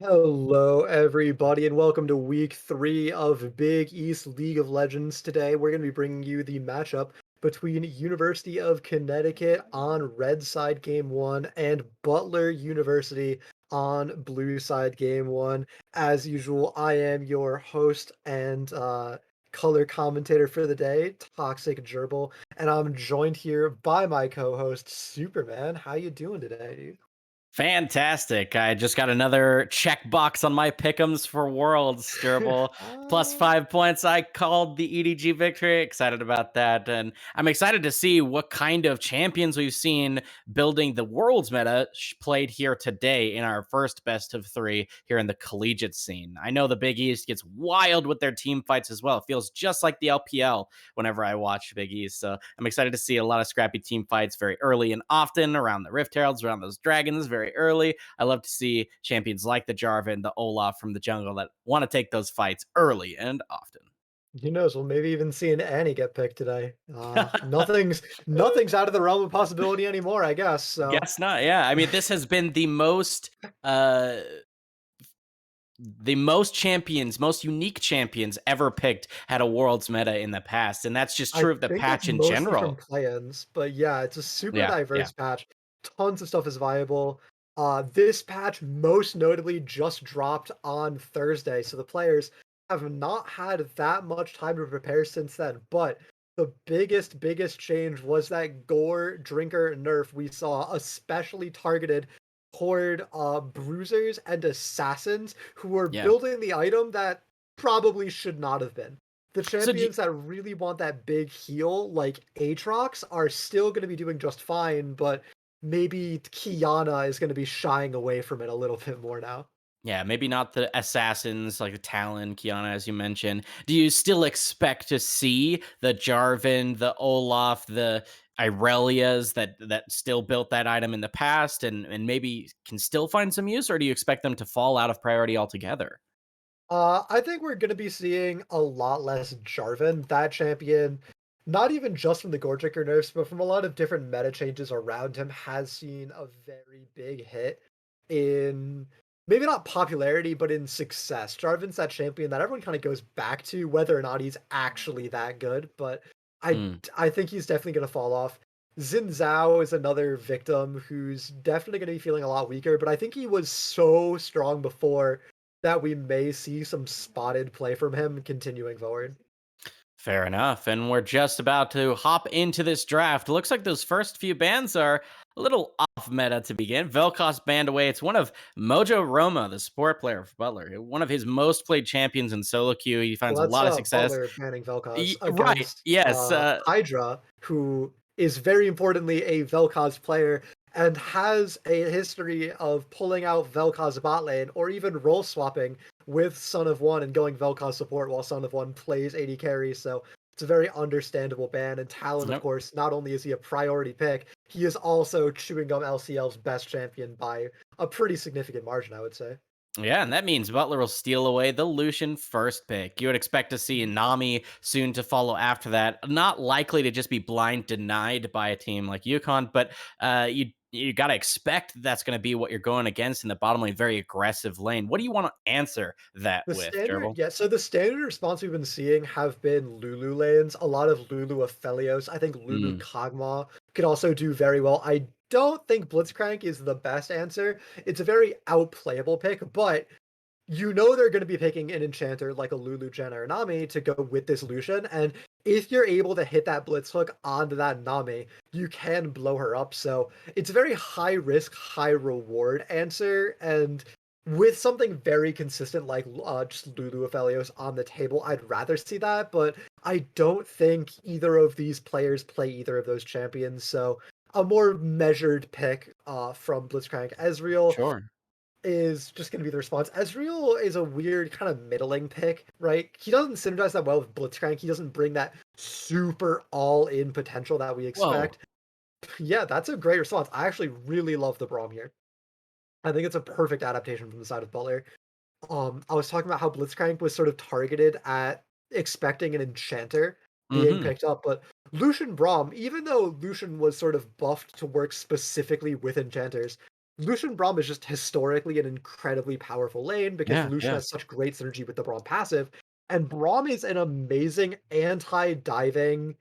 Hello, everybody, and welcome to week 3 of Big East League of Legends. Today, we're going to be bringing you the matchup between University of Connecticut on red side game 1 and Butler University on blue side game 1. As usual, I am your host and color commentator for the day, Toxic Gerbil, and I'm joined here by my co-host, Superman. How you doing today, dude? Fantastic. I just got another checkbox on my pick'ems for Worlds, Gerbil. Plus uh, 5 points. I called the EDG victory. Excited about that. And I'm excited to see what kind of champions we've seen building the Worlds meta played here today in our first best of 3 here in the collegiate scene. I know the Big East gets wild with their team fights as well. It feels just like the LPL whenever I watch Big East. So I'm excited to see a lot of scrappy team fights very early and often around the Rift Heralds, around those dragons very early. I love to see champions like the Jarvan, the Olaf from the jungle that want to take those fights early and often. Who knows? We'll maybe even see an Annie get picked today. Nothing's out of the realm of possibility anymore, I guess. So Guess not. Yeah. I mean, this has been uh the most champions, most unique champions ever picked at a world's meta in the past. And that's just I true of the think that's patch in mostly from general. play-ins, but yeah, it's a super Yeah. Yeah. diverse patch. Tons of stuff is viable. This patch most notably just dropped on Thursday, so the players have not had that much time to prepare since then. But the biggest change was that Gore Drinker nerf we saw, especially targeted toward bruisers and assassins who were Yeah. building the item that probably should not have been. The So do you, champions that really want that big heal, like Aatrox, are still going to be doing just fine, but maybe Kiana is going to be shying away from it a little bit more now. Yeah, maybe not the assassins like the Talon, Kiana, as you mentioned. Do you still expect to see the Jarvan, the Olaf, the Irelias that still built that item in the past and maybe can still find some use, or do you expect them to fall out of priority altogether? I think we're going to be seeing a lot less Jarvan. That champion, not even just from the Gortricker nerfs, but from a lot of different meta changes around him, has seen a very big hit in maybe not popularity, but in success. Jarvan's that champion that everyone kind of goes back to, whether or not he's actually that good. But I Mm. I think he's definitely going to fall off. Xin Zhao is another victim who's definitely going to be feeling a lot weaker, but I think he was so strong before that we may see some spotted play from him continuing forward. Fair enough. And we're just about to hop into this draft. Looks like those first few bans are a little off meta to begin. Vel'Koz banned away. It's one of Mojo Roma, the support player for Butler, one of his most played champions in solo queue. He finds Well, a that's lot of success. Butler banning Vel'Koz Right. against Yes. Hydra, who is very importantly a Vel'Koz player and has a history of pulling out Vel'Koz bot lane or even role swapping with Son of One and going Vel'Koz support while Son of One plays AD carry. So it's a very understandable ban. And Talon, of Yep. course, not only is he a priority pick, he is also chewing up LCL's best champion by a pretty significant margin, I would say. Yeah, and that means Butler will steal away the Lucian first pick. You would expect to see Nami soon to follow after that. Not likely to just be blind denied by a team like UConn, but you got to expect that's going to be what you're going against in the bottom lane, very aggressive lane. What do you want to answer that The with, standard, Gerbil? yeah. So the standard response we've been seeing have been Lulu lanes, a lot of Lulu Aphelios. I think Lulu Mm. Kog'Maw could also do very well. I don't think Blitzcrank is the best answer. It's a very outplayable pick, but you know they're going to be picking an enchanter like a Lulu, Jen, or Nami to go with this Lucian, and if you're able to hit that Blitz hook onto that Nami, you can blow her up. So it's a very high risk, high reward answer, and with something very consistent like just Lulu Aphelios on the table, I'd rather see that, but I don't think either of these players play either of those champions, so a more measured pick from Blitzcrank. Ezreal Sure. is just going to be the response. Ezreal is a weird kind of middling pick, right? He doesn't synergize that well with Blitzcrank. He doesn't bring that super all-in potential that we Whoa. expect. Yeah, that's a great response. I actually really love the Braum here. I think it's a perfect adaptation from the side of Butler. I was talking about how Blitzcrank was sort of targeted at expecting an enchanter being Mm-hmm. picked up, but Lucian Braum, even though Lucian was sort of buffed to work specifically with enchanters, Lucian Braum is just historically an incredibly powerful lane because Yeah, Lucian yeah. has such great synergy with the Braum passive, and Braum is an amazing anti-diving,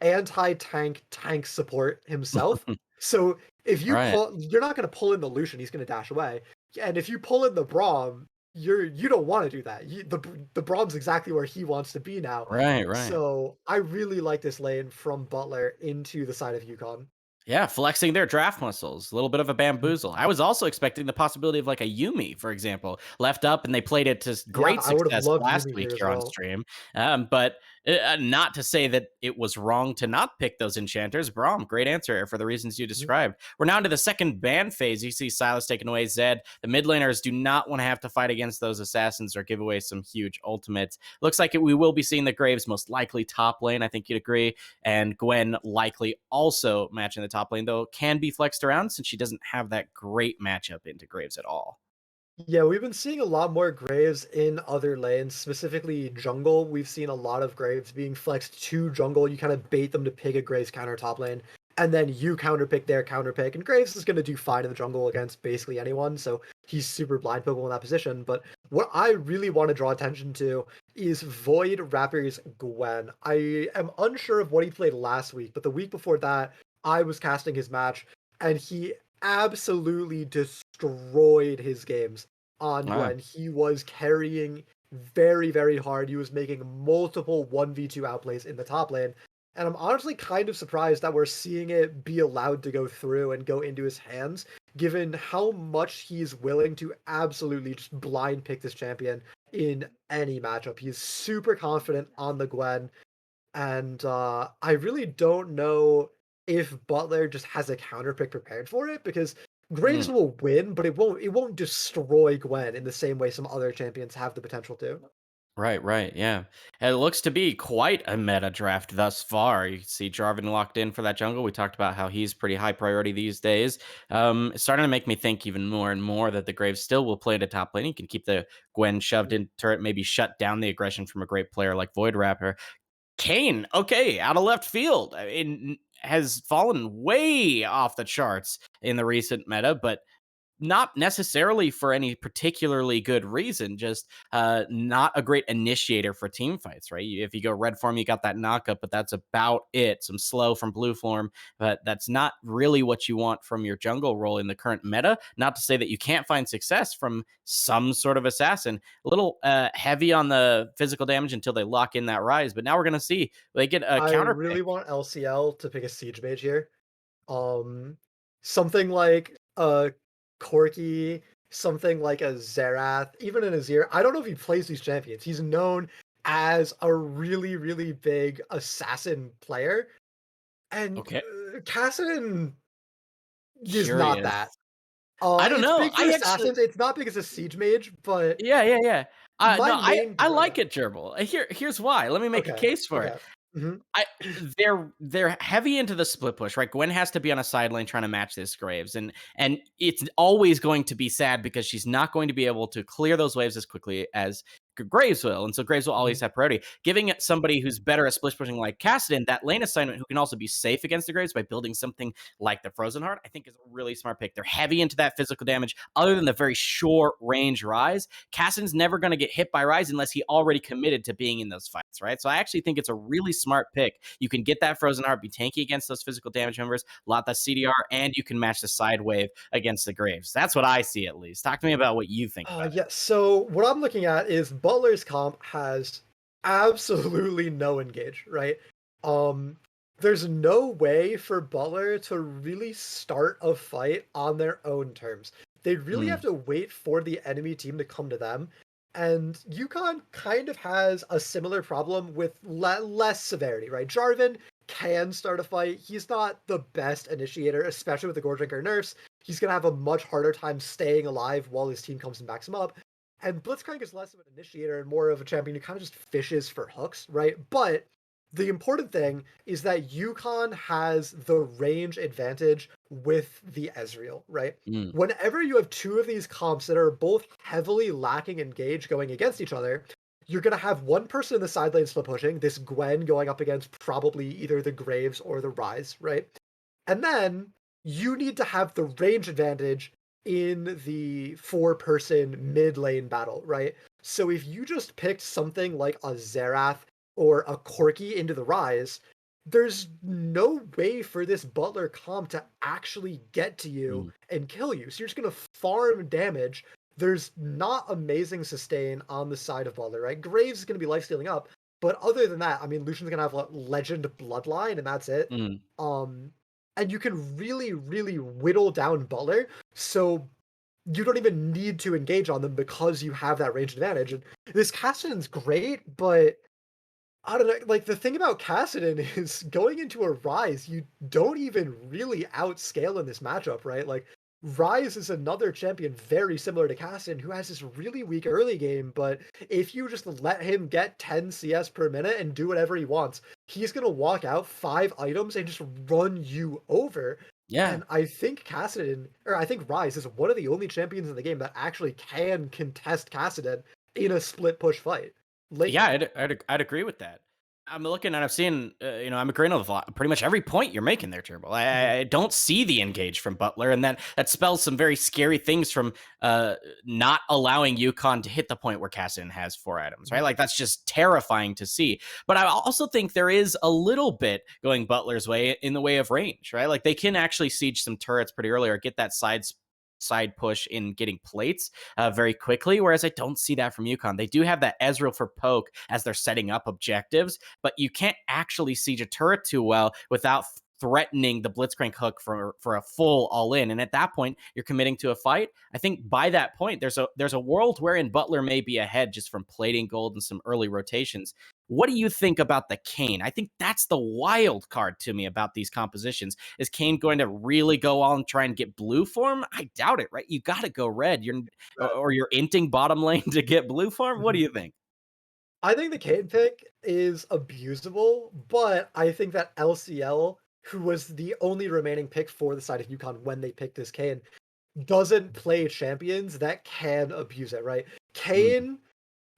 anti-tank tank support himself. So if you Right. pull, you're not going to pull in the Lucian; he's going to dash away. And if you pull in the Braum, you don't want to do that. The Braum's exactly where he wants to be now. Right, right. So I really like this lane from Butler into the side of UConn. Yeah, flexing their draft muscles, a little bit of a Mhm. bamboozle. I was also expecting the possibility of like a Yumi, for example, left up, and they played it to Yeah, great I would have success loved last Yumi week here as here on well. stream. But not to say that it was wrong to not pick those enchanters. Braum, great answer for the reasons you Mhm. described. We're now into the second ban phase. You see Silas taking away Zed. The mid laners do not want to have to fight against those assassins or give away some huge ultimates. Looks like we will be seeing the Graves most likely top lane. I think you'd agree, and Gwen likely also matching the top lane, though can be flexed around since she doesn't have that great matchup into Graves at all. Yeah, we've been seeing a lot more Graves in other lanes, specifically jungle. We've seen a lot of Graves being flexed to jungle. You kind of bait them to pick a Graves counter top lane, and then you counter pick their counter pick. And Graves is going to do fine in the jungle against basically anyone, so he's super blind pickable in that position. But what I really want to draw attention to is Void Rapper's Gwen. I am unsure of what he played last week, but the week before that, I was casting his match, and he absolutely destroyed his games on Wow. Gwen. He was carrying very, very hard. He was making multiple 1v2 outplays in the top lane. And I'm honestly kind of surprised that we're seeing it be allowed to go through and go into his hands, given how much he's willing to absolutely just blind pick this champion in any matchup. He's super confident on the Gwen, and I really don't know if Butler just has a counter pick prepared for it because Mm. Graves will win, but it won't destroy Gwen in the same way some other champions have the potential to. Right, right, yeah. And it looks to be quite a meta draft thus far. You can see Jarvan locked in for that jungle. We talked about how he's pretty high priority these days. It's starting to make me think even more and more that the Graves still will play at a top lane. You can keep the Gwen shoved in turret, maybe shut down the aggression from a great player like Void Rapper. Kane, okay, out of left field, has fallen way off the charts in the recent meta, but not necessarily for any particularly good reason, just not a great initiator for team fights, right? If you go red form, you got that knockup, but that's about it. Some slow from blue form, but that's not really what you want from your jungle role in the current meta. Not to say that you can't find success from some sort of assassin. A little heavy on the physical damage until they lock in that rise, but now we're going to see they get a I counter pick. really want LCL to pick a siege mage here. Um, something like a Corki, something like a Xerath, even an Azir. I don't know if he plays these champions. He's known as a really, really big assassin player, and Okay, Kassadin is not curious. that. I don't It's know. big for I actually assassins. It's not big as a siege mage, but Yeah, yeah, yeah. my No, main I like gripe. it, Gerbil. Here's why. Let me make a Okay, case for it. okay. Hmm. I they're heavy into the split push, right? Gwen has to be on a side lane trying to match this Graves, and it's always going to be sad because she's not going to be able to clear those waves as quickly as Graves will, and so Graves will always Hmm. have priority. Giving it somebody who's better at split pushing like Cassidon that lane assignment who can also be safe against the Graves by building something like the Frozen Heart, I think is a really smart pick. They're heavy into that physical damage, other than the very short range Rise. Cassidon's never going to get hit by Rise unless he already committed to being in those fights, right? So I actually think it's a really smart pick. You can get that Frozen Heart, be tanky against those physical damage members, lot that CDR, and you can match the side wave against the Graves. That's what I see at least. Talk to me about what you think about it. Yeah, so what I'm looking at is Butler's comp has absolutely no engage, right? Um, there's no way for Butler to really start a fight on their own terms. They really have Mm, to wait for the enemy team to come to them. And UConn kind of has a similar problem with less severity, right? Jarvan can start a fight. He's not the best initiator, especially with the Goredrinker nerfs. He's going to have a much harder time staying alive while his team comes and backs him up. And Blitzcrank is less of an initiator and more of a champion who kind of just fishes for hooks, right? But the important thing is that UConn has the range advantage with the Ezreal, right? mm. Whenever you have two of these comps that are both heavily lacking engage going against each other, you're going to have one person in the side lane split pushing, this Gwen going up against probably either the Graves or the Rise, right? And then you need to have the range advantage in the four-person mid lane battle, right? So if you just picked something like a Xerath or a Corki into the Rise, there's no way for this Butler comp to actually get to you Mm, and kill you. So you're just gonna farm damage. There's not amazing sustain on the side of Butler, right? Graves is gonna be life stealing up, but other than that, I mean, Lucian's gonna have a Legend Bloodline, and that's it. mm. Um, and you can really, really whittle down Butler, so you don't even need to engage on them because you have that range advantage. And this Cassian's great, but I don't know. Like the thing about Cassidy is going into a Rise, you don't even really outscale in this matchup, right? Like Rise is another champion very similar to Cassidy who has this really weak early game, but if you just let him get 10 CS per minute and do whatever he wants, he's gonna walk out 5 items and just run you over. Yeah. And I think Cassidy, or I think Rise is one of the only champions in the game that actually can contest Cassidy in a split push fight late Yeah, game. I'd agree with that. I'm looking and I'm seeing, I'm agreeing with pretty much every point you're making there, Turbo. Mhm. I don't see the engage from Butler, and that spells some very scary things from not allowing UConn to hit the point where Cassidon has 4 items, right? Mhm. Like that's just terrifying to see. But I also think there is a little bit going Butler's way in the way of range, right? Like they can actually siege some turrets pretty early or get that side push in getting plates very quickly. Whereas I don't see that from UConn. They do have that Ezreal for poke as they're setting up objectives, but you can't actually siege a turret too well without threatening the Blitzcrank hook for a full all in. And at that point, you're committing to a fight. I think by that point, there's a world wherein Butler may be ahead just from plating gold and some early rotations. What do you think about the Kane? I think that's the wild card to me about these compositions. Is Kane going to really go on and try and get blue form? I doubt it, right? You got to go red. Or you're inting bottom lane to get blue form. What do Mhm. you think? I think the Cade pick is abusable, but I think that LCL, who was the only remaining pick for the side of UConn when they picked this Kane, doesn't play champions that can abuse it, right? Mm, Kane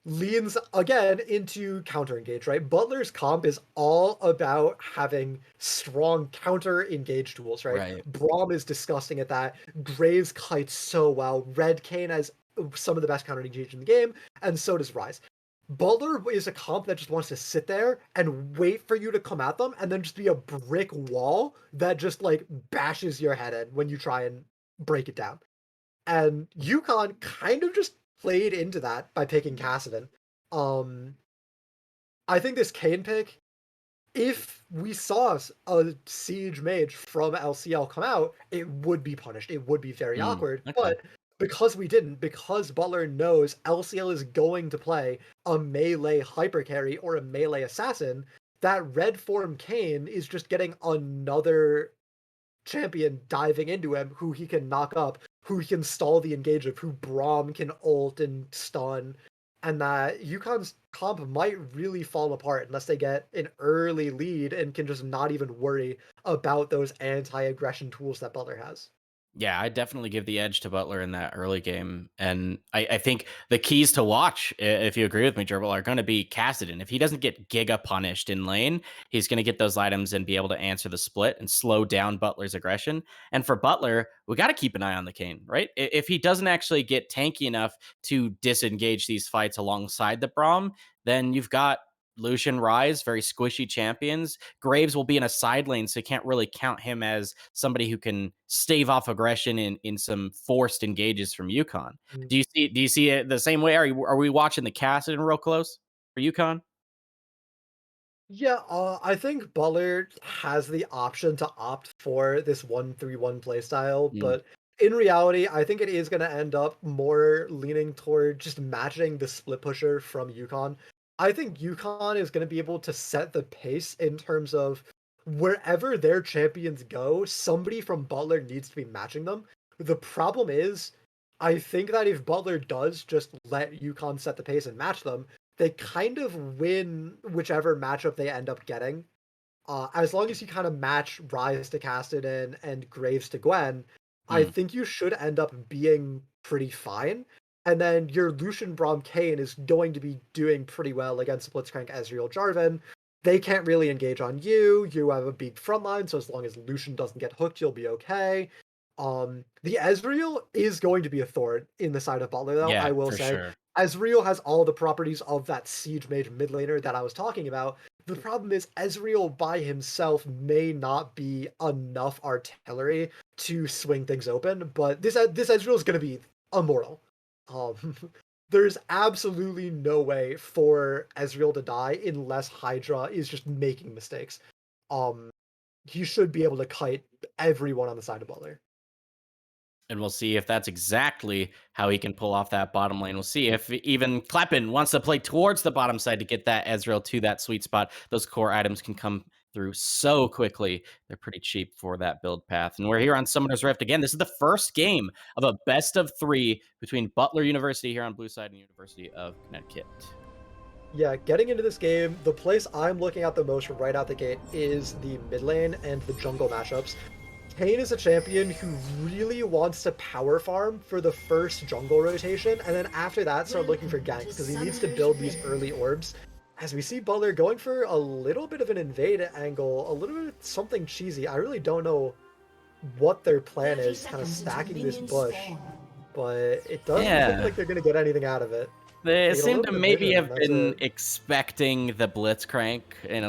leans again into counter engage, right? Butler's comp is all about having strong counter engage tools, right? right. Braum is disgusting at that. Graves kites so well. Red Kane has some of the best counter engage in the game, and so does Rise. Butler is a comp that just wants to sit there and wait for you to come at them and then just be a brick wall that just like bashes your head in when you try and break it down. And UConn kind of just played into that by picking Cassidy. Um, I think this Kane pick, if we saw a siege mage from LCL come out, it would be punished. It would be very awkward. Okay. But because we didn't, because Butler knows LCL is going to play a melee hyper carry or a melee assassin, that red form Kane is just getting another champion diving into him who he can knock up, who he can stall the engage of, who Braum can ult and stun, and that UConn's comp might really fall apart unless they get an early lead and can just not even worry about those anti-aggression tools that Butler has. Yeah, I definitely give the edge to Butler in that early game. And I think the keys to watch, if you agree with me, Gerbil, are going to be Cassidy. If he doesn't get giga punished in lane, he's going to get those items and be able to answer the split and slow down Butler's aggression. And for Butler, we got to keep an eye on the Kane, right? If he doesn't actually get tanky enough to disengage these fights alongside the Braum, then you've got Lucian Rise, very squishy champions. Graves will be in a side lane, so you can't really count him as somebody who can stave off aggression in some forced engages from UConn. Mm. Do you see it the same way? Are we watching the Cassidy real close for UConn? Yeah, I think Butler has the option to opt for this 1-3-1 playstyle, Mm, but in reality, I think it is going to end up more leaning toward just matching the split pusher from UConn. I think UConn is going to be able to set the pace in terms of wherever their champions go, somebody from Butler needs to be matching them. The problem is, I think that if Butler does just let UConn set the pace and match them, they kind of win whichever matchup they end up getting. As long as you kind of match Rise to Cassidy and Graves to Gwen, I mm. think you should end up being pretty fine. And then your Lucian Braum Kane is going to be doing pretty well against Blitzcrank Ezreal Jarvan. they can't really engage on you. You have a big front line, so as long as Lucian doesn't get hooked, you'll be okay. The Ezreal is going to be a thorn in the side of Butler, though, I Yeah, will for say. sure. Ezreal has all the properties of that siege mage mid laner that I was talking about. The problem is Ezreal by himself may not be enough artillery to swing things open, but this Ezreal is going to be immortal. Um, there's absolutely no way for Ezreal to die unless Hydra is just making mistakes. Um, he should be able to kite everyone on the side of Butler. And we'll see if that's exactly how he can pull off that bottom lane. We'll see if even Kleppen wants to play towards the bottom side to get that Ezreal to that sweet spot. Those core items can come through so quickly. They're pretty cheap for that build path. And we're here on Summoner's Rift again. This is the first game of a best of 3 between Butler University here on blue side and University of Connecticut. Yeah, getting into this game, the place I'm looking at the most right out the gate is the mid lane and the jungle matchups. Kayn is a champion who really wants to power farm for the first jungle rotation, and then after that start looking for ganks, because he needs to build these early orbs. As we see Butler going for a little bit of an invade angle, a little bit of something cheesy. I really don't know what their plan is, kind of stacking this bush, but it doesn't look like they're going to get anything out of it. They seem to maybe have been it. expecting the Blitzcrank,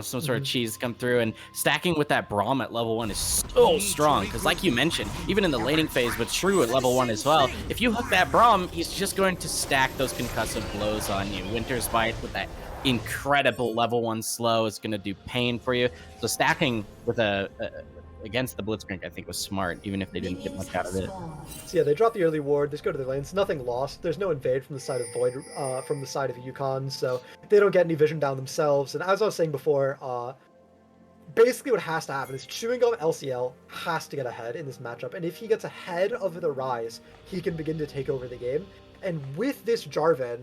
some sort of cheese to come through, and stacking with that Braum at level 1 is so strong, because like you mentioned, even in the laning phase, but Shrew at level 1 as well, if you hook that Braum, he's just going to stack those concussive blows on you. Winter's Bite with that incredible level 1 slow is going to do pain for you, so stacking with against the Blitzcrank, I think, was smart, even if they didn't get much out of it. So yeah, they drop the early ward, just go to the lanes, nothing lost. There's no invade from the side of Void, from the side of UConn, so they don't get any vision down themselves. And as I was saying before, basically what has to happen is Chewing Gum LCL has to get ahead in this matchup, and if he gets ahead of the Rise, he can begin to take over the game. And with this Jarvan,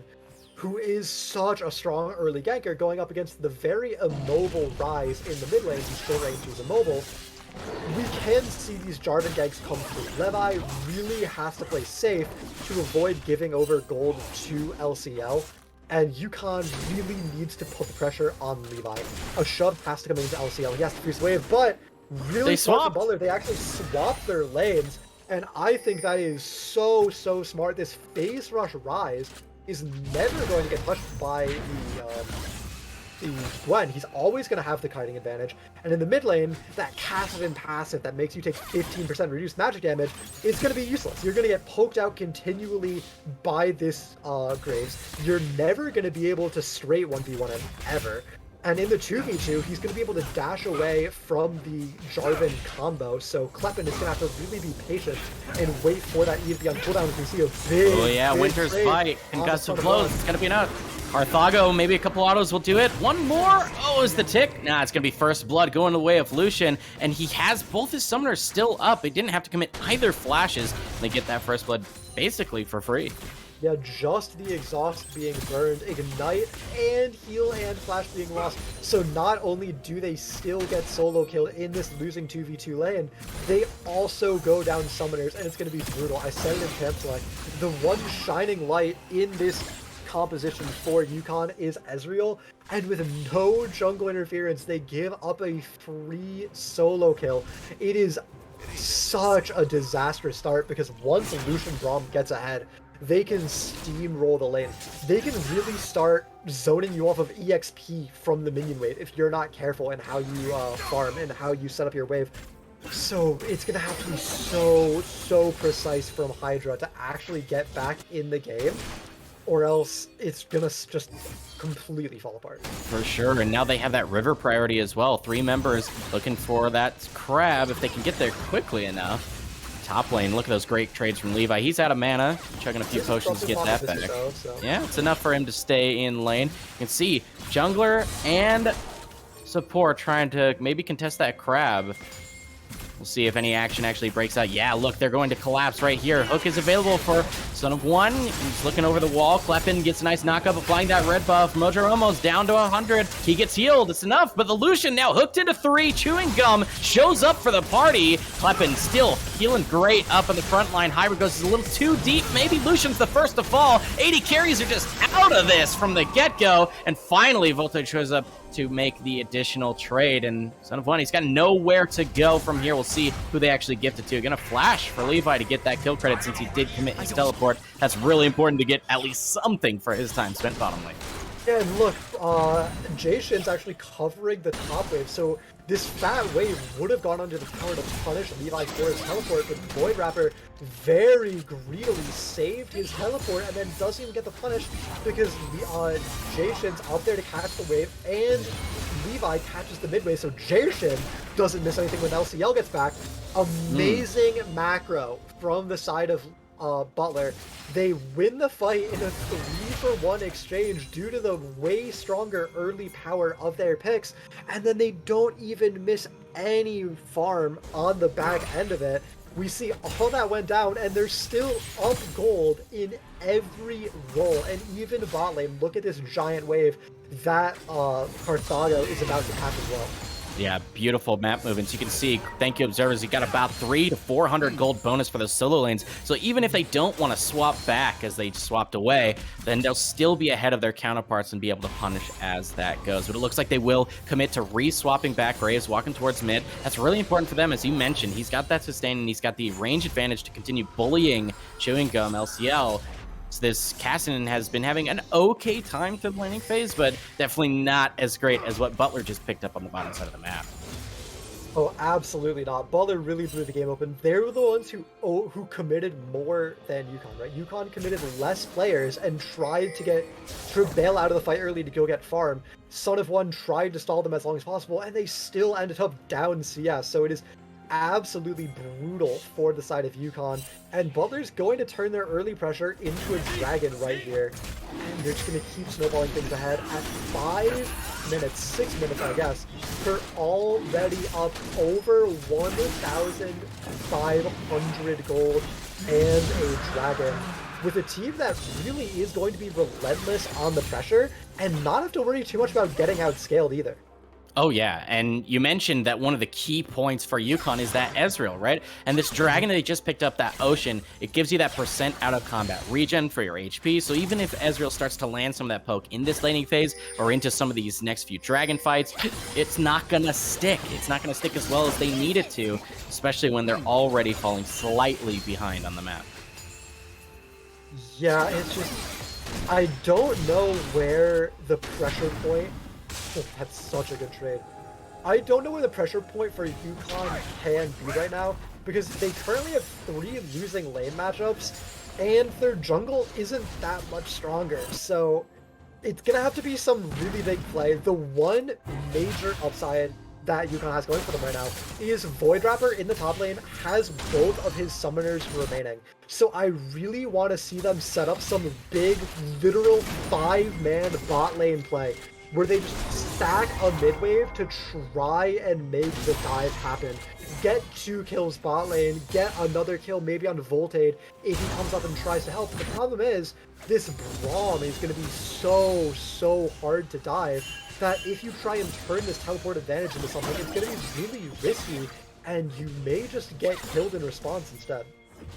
who is such a strong early ganker, going up against the very immobile Rise in the mid lane, who's short range, who's immobile, we can see these Jarvan ganks come through. Levi really has to play safe to avoid giving over gold to LCL, and UConn really needs to put the pressure on Levi. A shove has to come into LCL. He has to freeze wave, but really smart from Butler. They actually swap their lanes, and I think that is so smart. This phase rush Rise is never going to get touched by the Gwen. He's always going to have the kiting advantage, and in the mid lane, that Kassadin passive that makes you take 15% reduced magic damage is going to be useless. You're going to get poked out continually by this Graves. You're never going to be able to straight 1v1 him, ever. And in the 2v2, he's going to be able to dash away from the Jarvan combo, so Kleppen is going to have to really be patient and wait for that E to be on cooldown. You can see a big Winter's Bite, concussive blows, it's going to be enough. Arthago, maybe a couple autos will do it. One more. Oh, is the tick? Nah, it's going to be first blood going the way of Lucian. And he has both his summoners still up. They didn't have to commit either flashes. They get that first blood basically for free. Yeah, just the exhaust being burned, ignite, and heal and flash being lost. So not only do they still get solo kill in this losing 2v2 lane, they also go down summoners, and it's going to be brutal. I said it in camp select. The one shining light in this composition for UConn is Ezreal, and with no jungle interference, they give up a free solo kill. It is such a disastrous start, because once Lucian Braum gets ahead, they can steamroll the lane. They can really start zoning you off of EXP from the minion wave if you're not careful in how you farm and how you set up your wave. So it's going to have to be so precise from Hydra to actually get back in the game, or else it's going to just completely fall apart. For sure, and now they have that river priority as well. 3 members looking for that crab if they can get there quickly enough. Top lane, look at those great trades from Levi. He's out of mana, chugging a few potions to get that back. Yeah, it's enough for him to stay in lane. You can see jungler and support trying to maybe contest that crab. We'll see if any action actually breaks out. Yeah, look, they're going to collapse right here. Hook is available for Son of One. He's looking over the wall. Kleppen gets a nice knockup, applying that red buff. Mojo almost down to 100. He gets healed. It's enough, but the Lucian now hooked into 3. Chewing Gum shows up for the party. Kleppen still healing great up in the front line. Hybrid goes a little too deep. Maybe Lucian's the first to fall. 80 carries are just out of this from the get-go. And finally, Voltage shows up to make the additional trade. And Son of One, he's got nowhere to go from here. We'll see who they actually gift it to. Gonna flash for Levi to get that kill credit since he did commit his teleport. That's really important to get at least something for his time spent bottom lane. Yeah, and look, Jayshin's actually covering the top wave, so this fat wave would have gone under the tower to punish Levi for his teleport, but Void Rapper very greedily saved his teleport and then doesn't even get the punish because Jayshin's up there to catch the wave and Levi catches the mid wave, so Jayshin doesn't miss anything when LCL gets back. Amazing macro from the side of Butler. They win the fight in a 3-for-1 exchange due to the way stronger early power of their picks, and then they don't even miss any farm on the back end of it. We see all that went down, and they're still up gold in every role, and even bot lane. Look at this giant wave that Carthago is about to catch as well. Yeah, beautiful map movements. You can see, thank you, observers, you got about 300 to 400 gold bonus for those solo lanes. So even if they don't want to swap back as they swapped away, then they'll still be ahead of their counterparts and be able to punish as that goes. But it looks like they will commit to re-swapping back. Graves walking towards mid. That's really important for them, as you mentioned. He's got that sustain, and he's got the range advantage to continue bullying Chewing Gum, LCL. This Cassian has been having an okay time through the laning phase, but definitely not as great as what Butler just picked up on the bottom side of the map. Oh, absolutely not. Butler really blew the game open. They were the ones who committed more than UConn, right? UConn committed less players and tried to bail out of the fight early to go get farm. Son of One tried to stall them as long as possible, and they still ended up down CS. So it is absolutely brutal for the side of UConn, and Butler's going to turn their early pressure into a dragon right here, and they're just going to keep snowballing things ahead at 5 minutes, 6 minutes I guess. They're already up over 1,500 gold and a dragon, with a team that really is going to be relentless on the pressure and not have to worry too much about getting outscaled either. Oh, yeah, and you mentioned that one of the key points for UConn is that Ezreal, right? And this dragon that they just picked up, that Ocean, it gives you that % out of combat regen for your HP, so even if Ezreal starts to land some of that poke in this laning phase or into some of these next few dragon fights, it's not gonna stick. It's not gonna stick as well as they need it to, especially when they're already falling slightly behind on the map. Yeah, it's just, I don't know where the pressure point. That's such a good trade. I don't know where the pressure point for UConn can be right now, because they currently have 3 losing lane matchups, and their jungle isn't that much stronger. So it's going to have to be some really big play. The one major upside that UConn has going for them right now is Void Rapper in the top lane has both of his summoners remaining. So I really want to see them set up some big, literal 5-man bot lane play, where they just stack a mid wave to try and make the dive happen. Get 2 kills bot lane, get another kill maybe on Voltade if he comes up and tries to help. The problem is, this Braum is going to be so hard to dive that if you try and turn this teleport advantage into something, it's going to be really risky, and you may just get killed in response instead.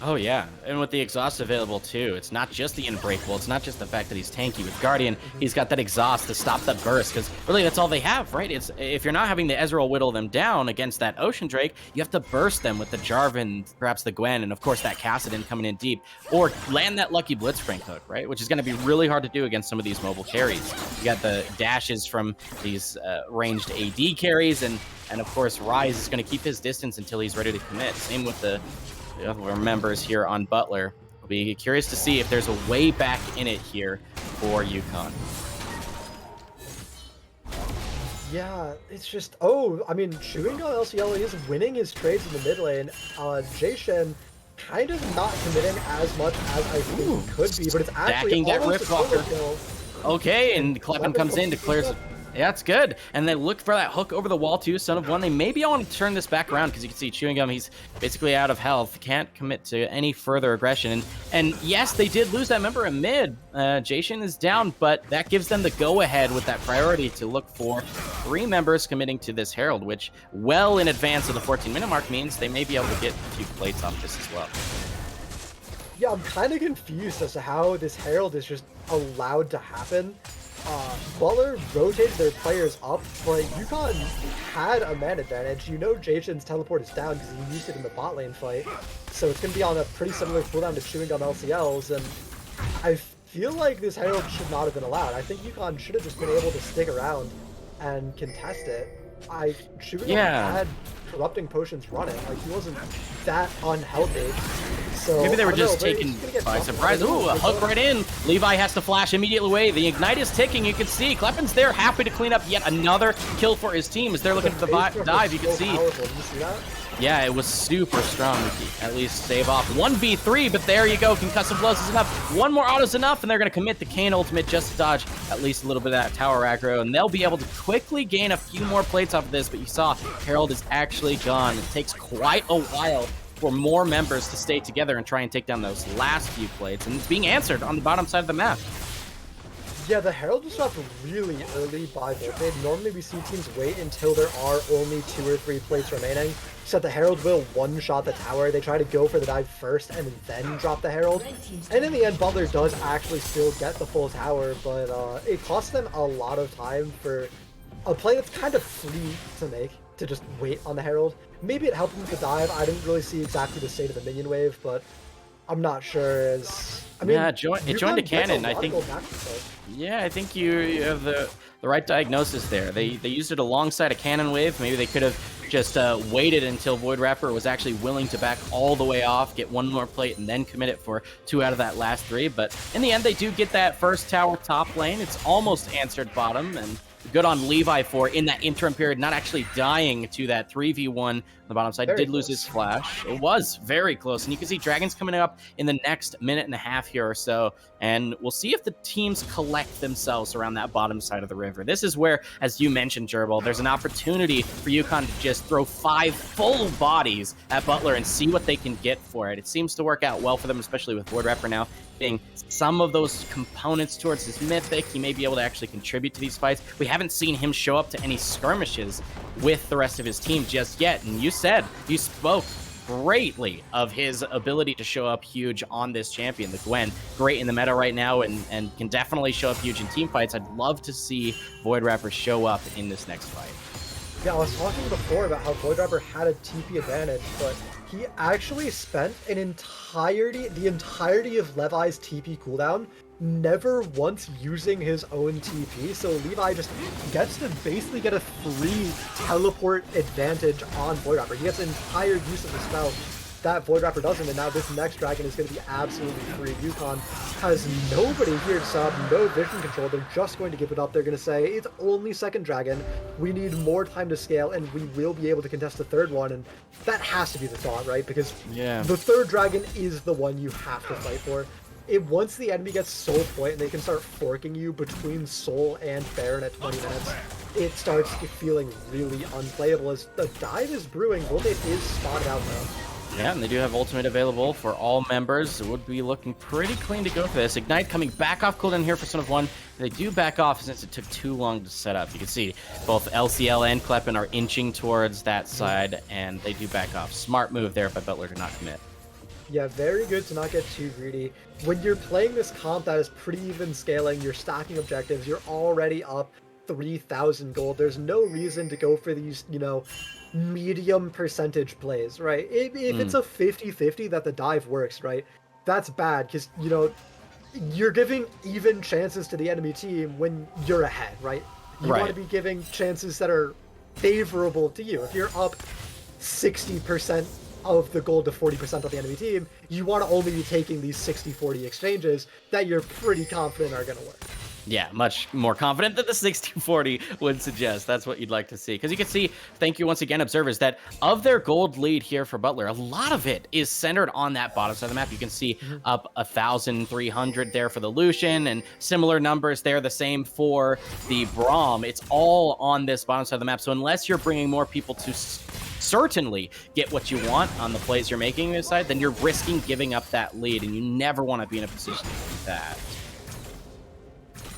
Oh yeah, and with the exhaust available too, it's not just the unbreakable, it's not just the fact that he's tanky. With Guardian, he's got that exhaust to stop that burst, because really that's all they have, right? It's if you're not having the Ezreal whittle them down against that Ocean Drake, you have to burst them with the Jarvan, perhaps the Gwen, and of course that Kassadin coming in deep, or land that lucky Blitzcrank hook, right? Which is going to be really hard to do against some of these mobile carries. You got the dashes from these ranged AD carries, and of course Ryze is going to keep his distance until he's ready to commit. Same with the other members here on Butler. I'll be curious to see if there's a way back in it here for UConn. Yeah, it's just, oh, I mean, Chewing Gum LCL is winning his trades in the mid lane. Jayshin kind of not committing as much as I think he could be, but it's actually that almost a solo kill. Okay, and Kleppen comes in, declares... Yeah, that's good. And they look for that hook over the wall too, Son of One. They maybe want to turn this back around, because you can see Chewing Gum, he's basically out of health, can't commit to any further aggression. And yes, they did lose that member in mid. Jayshin is down, but that gives them the go-ahead with that priority to look for 3 members committing to this Herald, which well in advance of the 14-minute mark means they may be able to get a few plates off this as well. Yeah, I'm kind of confused as to how this Herald is just allowed to happen. Butler rotated their players up, but UConn had a man advantage. You know Jacen's teleport is down because he used it in the bot lane fight, so it's going to be on a pretty similar cooldown to Chewing Gum LCLs, and I feel like this Herald should not have been allowed. I think UConn should have just been able to stick around and contest it. Chewing Gum had corrupting potions running, like he wasn't that unhealthy. So, maybe they were just taken by surprise. Ooh, a hook right in. Levi has to flash immediately away. The Ignite is ticking. You can see Kleppen's there, happy to clean up yet another kill for his team as they're looking for the dive. You can see. Yeah, it was super strong. At least save off 1v3, but there you go. Concussive blows is enough. One more auto is enough, and they're going to commit the Kayn ultimate just to dodge at least a little bit of that tower aggro, and they'll be able to quickly gain a few more plates off of this, but you saw Herald is actually gone. It takes quite a while for more members to stay together and try and take down those last few plates, and it's being answered on the bottom side of the map. Yeah, the Herald was dropped really early by Voltage. Normally we see teams wait until there are only 2 or 3 plates remaining, so that the Herald will one-shot the tower. They try to go for the dive first and then drop the Herald. And in the end, Butler does actually still get the full tower, but it costs them a lot of time for a play that's kind of free to make, to just wait on the Herald. Maybe it helped them with the dive. I didn't really see exactly the state of the minion wave, but I'm not sure as... I mean, yeah, it joined a cannon, I think. Yeah, I think you have the right diagnosis there. They used it alongside a cannon wave. Maybe they could have just waited until Void Rapper was actually willing to back all the way off, get one more plate, and then commit it for 2 out of that last 3. But in the end, they do get that first tower top lane. It's almost answered bottom, and good on Levi for, in that interim period, not actually dying to that 3v1 on the bottom side. Did lose his flash. It was very close, and you can see Dragons coming up in the next minute and a half here or so, and we'll see if the teams collect themselves around that bottom side of the river. This is where, as you mentioned, Gerbil, there's an opportunity for UConn to just throw 5 full bodies at Butler and see what they can get for it. It seems to work out well for them, especially with Void Rapper now being some of those components towards his mythic. He may be able to actually contribute to these fights. We haven't seen him show up to any skirmishes with the rest of his team just yet, and you spoke greatly of his ability to show up huge on this champion, the Gwen. Great in the meta right now, and can definitely show up huge in team fights. I'd love to see Void Rapper show up in this next fight. Yeah, I was talking before about how Void Rapper had a TP advantage, but he actually spent the entirety of Levi's TP cooldown never once using his own TP, so Levi just gets to basically get a free teleport advantage on Void Rapper. He gets an entire use of the spell that Void Rapper doesn't, and now this next dragon is going to be absolutely free. UConn has nobody here to sub, no vision control. They're just going to give it up. They're going to say, it's only second dragon. We need more time to scale, and we will be able to contest the third one, and that has to be the thought, right? Because the third dragon is the one you have to fight for. Once the enemy gets Soul Point and they can start forking you between Soul and Baron at 20 minutes, it starts feeling really unplayable as the dive is brewing. Voltage is spotted out though. Yeah, and they do have ultimate available for all members. It would be looking pretty clean to go for this. Ignite coming back off cooldown here for Son of One. They do back off since it took too long to set up. You can see both LCL and Kleppen are inching towards that side, and they do back off. Smart move there by Butler to not commit. Yeah, very good to not get too greedy. When you're playing this comp that is pretty even scaling, you're stacking objectives, you're already up 3,000 gold. There's no reason to go for these, medium percentage plays, right? If it's a 50-50 that the dive works, right, that's bad because, you're giving even chances to the enemy team when you're ahead, right? You want to be giving chances that are favorable to you. If you're up 60% of the gold to 40% of the enemy team, you want to only be taking these 60-40 exchanges that you're pretty confident are going to work. Yeah, much more confident than the 60-40 would suggest. That's what you'd like to see. Because you can see, thank you once again, observers, that of their gold lead here for Butler, a lot of it is centered on that bottom side of the map. You can see up 1,300 there for the Lucian, and similar numbers there, the same for the Braum. It's all on this bottom side of the map. So unless you're bringing more people to certainly get what you want on the plays you're making this side, then you're risking giving up that lead, and you never want to be in a position to do that.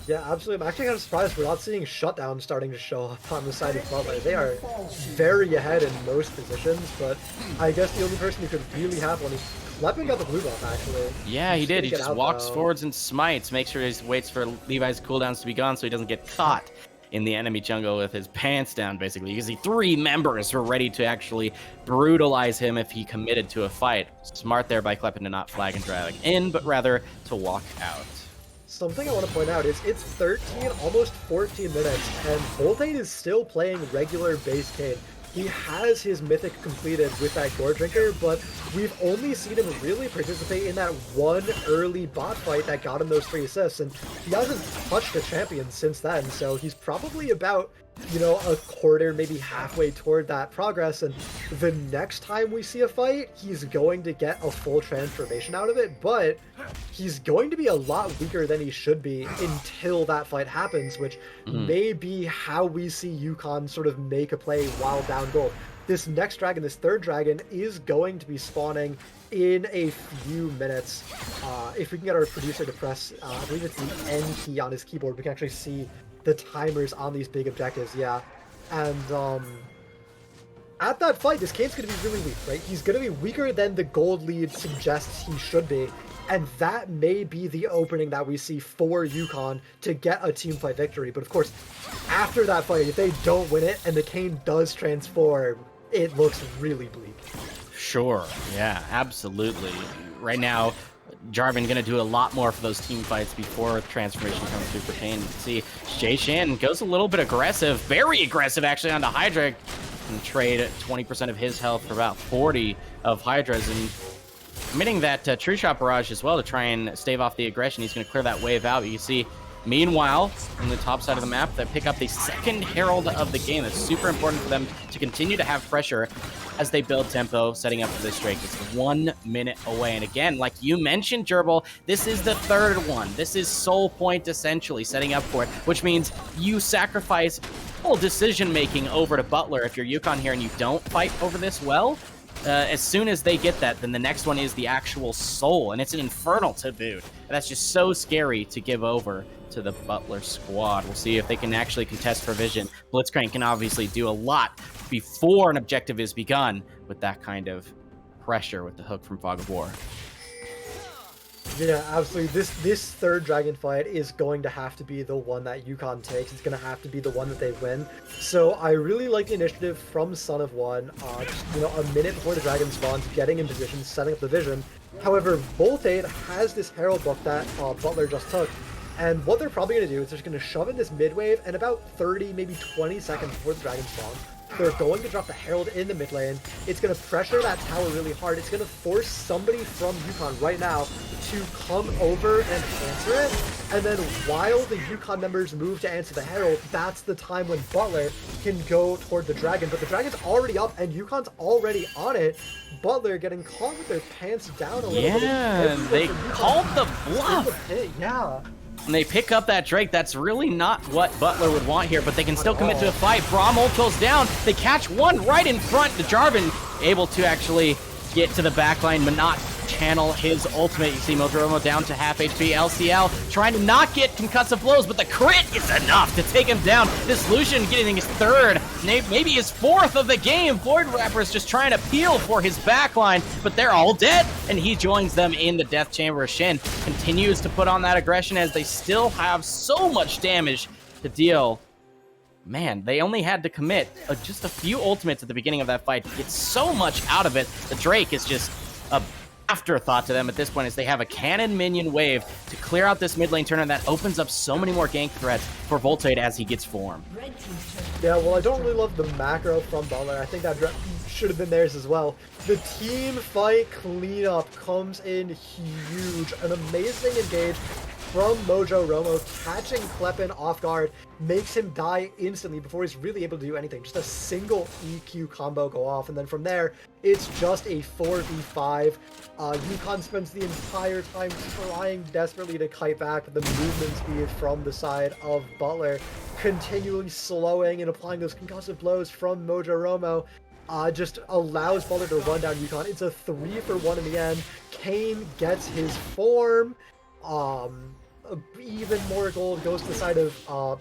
Yeah, absolutely. I'm actually kind of surprised we're not seeing shutdown starting to show up on the side of Butler. They are very ahead in most positions, but I guess the only person who could really have one is Kleppen got the blue buff, actually. Yeah, he Just did. gonna He get just out, walks though. forwards and smites, makes sure he waits for Levi's cooldowns to be gone so he doesn't get caught in the enemy jungle with his pants down, basically. You can see 3 members were ready to actually brutalize him if he committed to a fight. Smart there by Kleppen to not flag and drag in, but rather to walk out. Something I want to point out is it's 13, almost 14 minutes, and Voltane is still playing regular base Kane. He has his mythic completed with that Gore Drinker, but we've only seen him really participate in that one early bot fight that got him those 3 assists, and he hasn't touched a champion since then, so he's probably about, you know, a quarter, maybe halfway toward that progress, and the next time we see a fight, he's going to get a full transformation out of it, but he's going to be a lot weaker than he should be until that fight happens, which may be how we see UConn sort of make a play while down gold. This next dragon, this third dragon, is going to be spawning in a few minutes. If we can get our producer to press, I believe it's the N key on his keyboard, we can actually see the timers on these big objectives, yeah. And at that fight, this Kane's going to be really weak, right? He's going to be weaker than the gold lead suggests he should be. And that may be the opening that we see for UConn to get a teamfight victory. But of course, after that fight, if they don't win it and the Kane does transform, it looks really bleak. Sure, yeah, absolutely. Right now, Jarvan going to do a lot more for those team fights before transformation comes through for Kane. You can see Jay Shan goes a little bit aggressive, very aggressive actually onto Hydra, and trade 20% of his health for about 40 of Hydra's, and committing that True Shot Barrage as well to try and stave off the aggression. He's going to clear that wave out. You can see, meanwhile, on the top side of the map, they pick up the second Herald of the game. That's super important for them to continue to have pressure as they build tempo, setting up for this Drake. It's 1 minute away. And again, like you mentioned, Gerbil, this is the third one. This is Soul Point, essentially, setting up for it, which means you sacrifice full decision-making over to Butler if you're UConn here and you don't fight over this well. As soon as they get that, then the next one is the actual Soul, and it's an Infernal to boot. And that's just so scary to give over to the Butler squad. We'll see if they can actually contest for vision. Blitzcrank can obviously do a lot before an objective is begun with that kind of pressure with the hook from Fog of War. Yeah, absolutely. This third dragon fight is going to have to be the one that UConn takes. It's going to have to be the one that they win. So I really like the initiative from Son of One. Just, you know, a minute before the dragon spawns, getting in position, setting up the vision. However, Voltade has this Herald buff that Butler just took. And what they're probably going to do is they're just going to shove in this mid wave, and about 30, maybe 20 seconds before the dragon spawns, they're going to drop the Herald in the mid lane. It's going to pressure that tower really hard. It's going to force somebody from UConn right now to come over and answer it. And then while the UConn members move to answer the Herald, that's the time when Butler can go toward the dragon. But the dragon's already up and UConn's already on it. Butler getting caught with their pants down a little bit. Yeah, they called the bluff. Yeah. And they pick up that Drake. That's really not what Butler would want here, but they can still commit to a fight. Braum ulti's down. They catch one right in front. The Jarvan able to actually get to the backline, but not channel his ultimate. You see Modromo down to half HP. LCL trying to not get concussive blows, but the crit is enough to take him down. This Lucian getting his third, maybe his fourth of the game. Void Rapper is just trying to peel for his backline, but they're all dead, and he joins them in the death chamber. Shin continues to put on that aggression as they still have so much damage to deal. Man, they only had to commit just a few ultimates at the beginning of that fight to get so much out of it. The Drake is just a afterthought to them at this point as they have a cannon minion wave to clear out this mid lane turner that opens up so many more gank threats for Voltade as he gets formed. Yeah, well, I don't really love the macro from Butler. I think that should have been theirs as well. The team fight cleanup comes in huge. An amazing engage from Mojo Romo, catching Kleppen off guard, makes him die instantly before he's really able to do anything. Just a single EQ combo go off, and then from there, it's just a 4v5. UConn spends the entire time trying desperately to kite back the movement speed from the side of Butler, continually slowing and applying those concussive blows from Mojo Romo. Just allows Butler to run down UConn. It's a 3-for-1 in the end. Kane gets his form. even more gold goes to the side of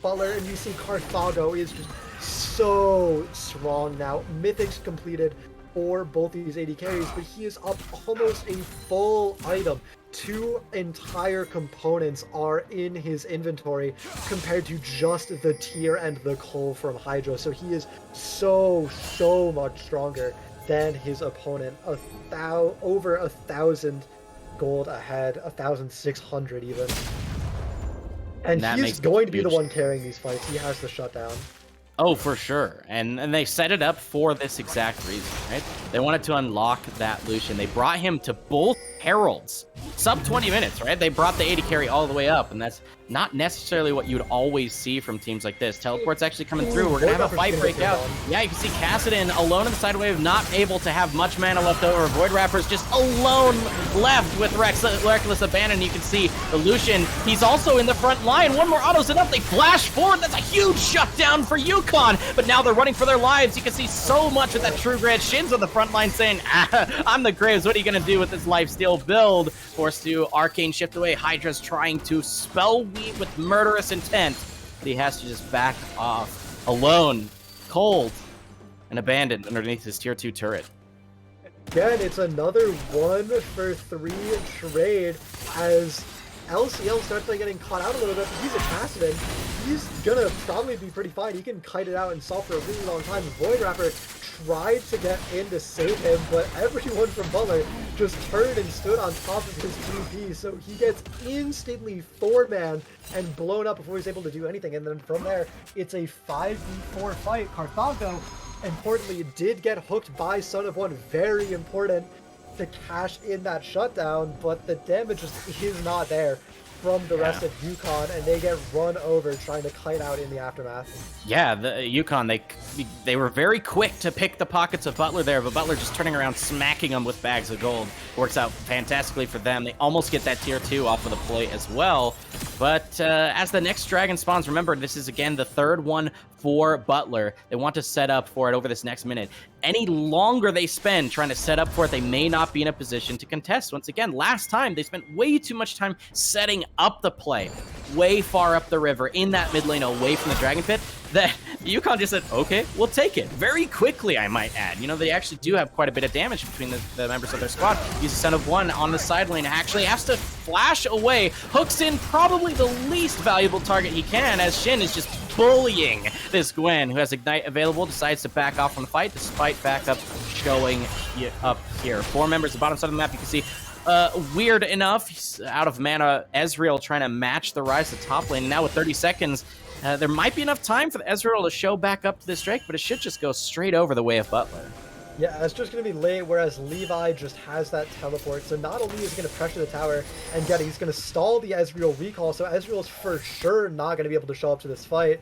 Butler, and you see Carthago is just so strong now. Mythics completed for both these AD carries, but he is up almost a full item. 2 entire components are in his inventory compared to just the tier and the coal from Hydra. So he is so much stronger than his opponent. Over 1,000 gold ahead, 1,600 even. And he's going to be the one carrying these fights. He has the shutdown. Oh, for sure. And they set it up for this exact reason, right? They wanted to unlock that Lucian. They brought him to both Heralds. Sub 20 minutes, right? They brought the AD carry all the way up, and that's not necessarily what you'd always see from teams like this. Teleport's actually coming through. We're going to have a fight break out. Yeah, you can see Kassadin alone in the side wave, not able to have much mana left over. Void Rapper's just alone left with Reckless Abandon. You can see the Lucian. He's also in the front line. One more auto's enough. They flash forward. That's a huge shutdown for UConn, but now they're running for their lives. You can see so much of that True Grid. Shin's on the front line saying, I'm the Graves. What are you going to do with this lifesteal build? Forced to Arcane Shift away. Hydra's trying to spell weed with murderous intent. He has to just back off. Alone, cold, and abandoned underneath his tier 2 turret. Again, it's another 1-for-3 trade as LCL starts by getting caught out a little bit. He's a Kassadin. He's gonna probably be pretty fine. He can kite it out and solve for a really long time. Void Rapper tried to get in to save him, but everyone from Butler just turned and stood on top of his 2P, so he gets instantly 4-man and blown up before he's able to do anything. And then from there, it's a 5v4 fight. Carthago, importantly, did get hooked by Son of One. Very important to cash in that shutdown, but the damage just is not there from the rest of UConn, and they get run over trying to kite out in the aftermath. Yeah, the UConn, they were very quick to pick the pockets of Butler there, but Butler just turning around, smacking them with bags of gold. Works out fantastically for them. They almost get that tier 2 off of the play as well. But as the next dragon spawns, remember, this is, again, the third one for Butler. They want to set up for it over this next minute. Any longer they spend trying to set up for it, they may not be in a position to contest. Once again, last time, they spent way too much time setting up the play, way far up the river, in that mid lane, away from the Dragon Pit, that UConn just said, okay, we'll take it. Very quickly, I might add. You know, they actually do have quite a bit of damage between the members of their squad. He's a Son of One on the side lane, actually has to flash away, hooks in probably the least valuable target he can, as Shin is just bullying this Gwen, who has Ignite available, decides to back off from the fight, despite backup showing up here. 4 members, the bottom side of the map, you can see, weird enough, he's out of mana. Ezreal trying to match the rise to top lane. Now with 30 seconds, there might be enough time for Ezreal to show back up to this Drake, but it should just go straight over the way of Butler. Yeah, it's just going to be late, whereas Levi just has that teleport. So not only is he going to pressure the tower and get it, he's going to stall the Ezreal recall. So Ezreal's for sure not going to be able to show up to this fight.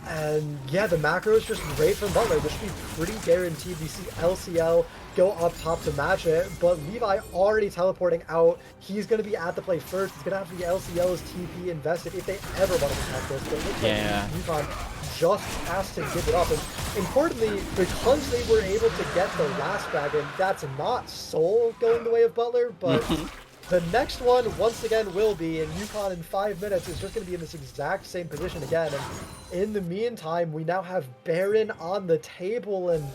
And yeah, the macro is just great from Butler. This should be pretty guaranteed. We see LCL go up top to match it, but Levi already teleporting out. He's going to be at the play first. It's going to have to be LCL's TP invested if they ever want to protect this. But it looks like UConn just has to give it up. And importantly, because they were able to get the last dragon, that's not Soul going the way of Butler, but the next one, once again, will be, and UConn in 5 minutes is just going to be in this exact same position again. And in the meantime, we now have Baron on the table, and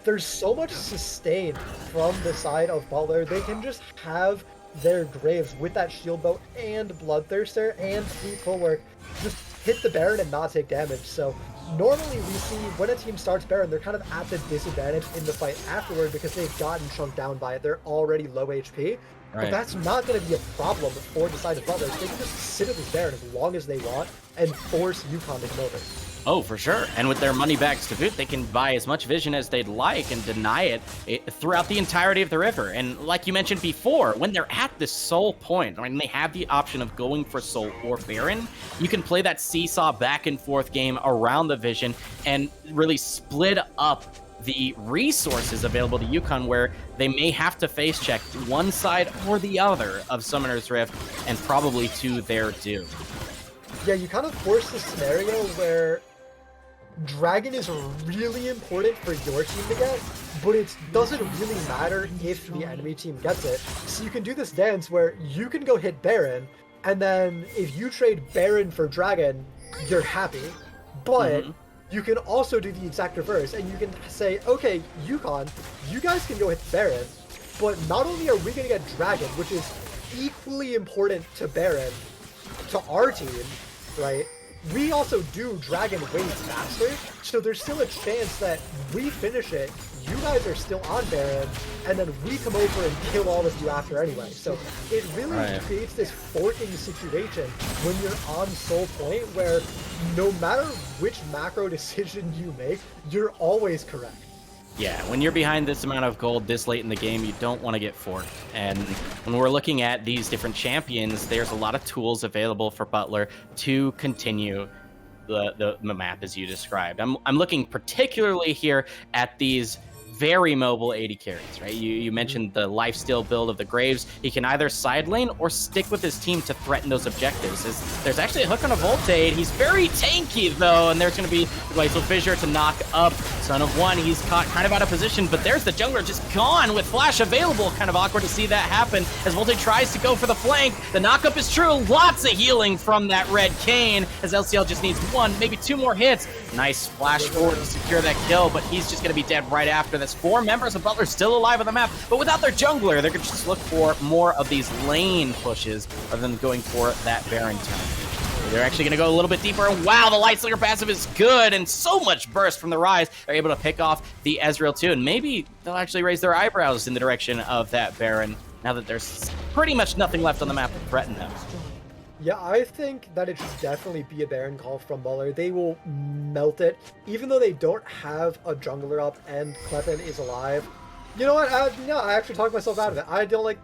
there's so much sustain from the side of Butler. They can just have their Graves with that shield bow and Bloodthirster and Fleet Footwork just hit the Baron and not take damage. So normally we see when a team starts Baron, they're kind of at the disadvantage in the fight afterward because they've gotten chunked down by it. They're already low HP. But that's not going to be a problem for the side of Butler. They can just sit at this Baron as long as they want and force UConn to come over. Oh, for sure. And with their money bags to boot, they can buy as much vision as they'd like and deny it throughout the entirety of the river. And like you mentioned before, when they're at this Soul point, when they have the option of going for Soul or Baron, you can play that seesaw back and forth game around the vision and really split up the resources available to UConn, where they may have to face check one side or the other of Summoner's Rift, and probably to their doom. Yeah, you kind of force this scenario where Dragon is really important for your team to get, but it doesn't really matter if the enemy team gets it. So you can do this dance where you can go hit Baron, And then if you trade Baron for Dragon, you're happy. But you can also do the exact reverse, and you can say, okay, UConn, you guys can go hit Baron, but not only are we going to get Dragon, which is equally important to Baron, to our team, right? We also do Dragon way faster, so there's still a chance that we finish it, you guys are still on Baron, and then we come over and kill all of you after anyway. So it really creates this forking situation when you're on Soul Point where no matter which macro decision you make, you're always correct. Yeah, when you're behind this amount of gold this late in the game, you don't want to get forked. And when we're looking at these different champions, there's a lot of tools available for Butler to continue the map as you described. I'm looking particularly here at these very mobile 80 carries, right? You mentioned the lifesteal build of the Graves. He can either side lane or stick with his team to threaten those objectives. There's actually a hook on a Voltade. He's very tanky, though, and there's going to be Glacial Fissure to knock up Son of One. He's caught kind of out of position, but there's the jungler just gone with Flash available. Kind of awkward to see that happen as Voltade tries to go for the flank. The knockup is true. Lots of healing from that Red Cane as LCL just needs one, maybe two more hits. Nice flash forward to secure that kill, but he's just going to be dead right after. That's 4 members of Butler still alive on the map, but without their jungler, they're going to just look for more of these lane pushes rather than going for that Baron turn. They're actually going to go a little bit deeper. Wow, the Lightslinger passive is good, and so much burst from the Rise. They're able to pick off the Ezreal too, and maybe they'll actually raise their eyebrows in the direction of that Baron now that there's pretty much nothing left on the map to threaten them. Yeah, I think that it should definitely be a Baron call from Butler. They will melt it, even though they don't have a jungler up and Kleppen is alive. You know what? No, I actually talked myself out of it. I don't like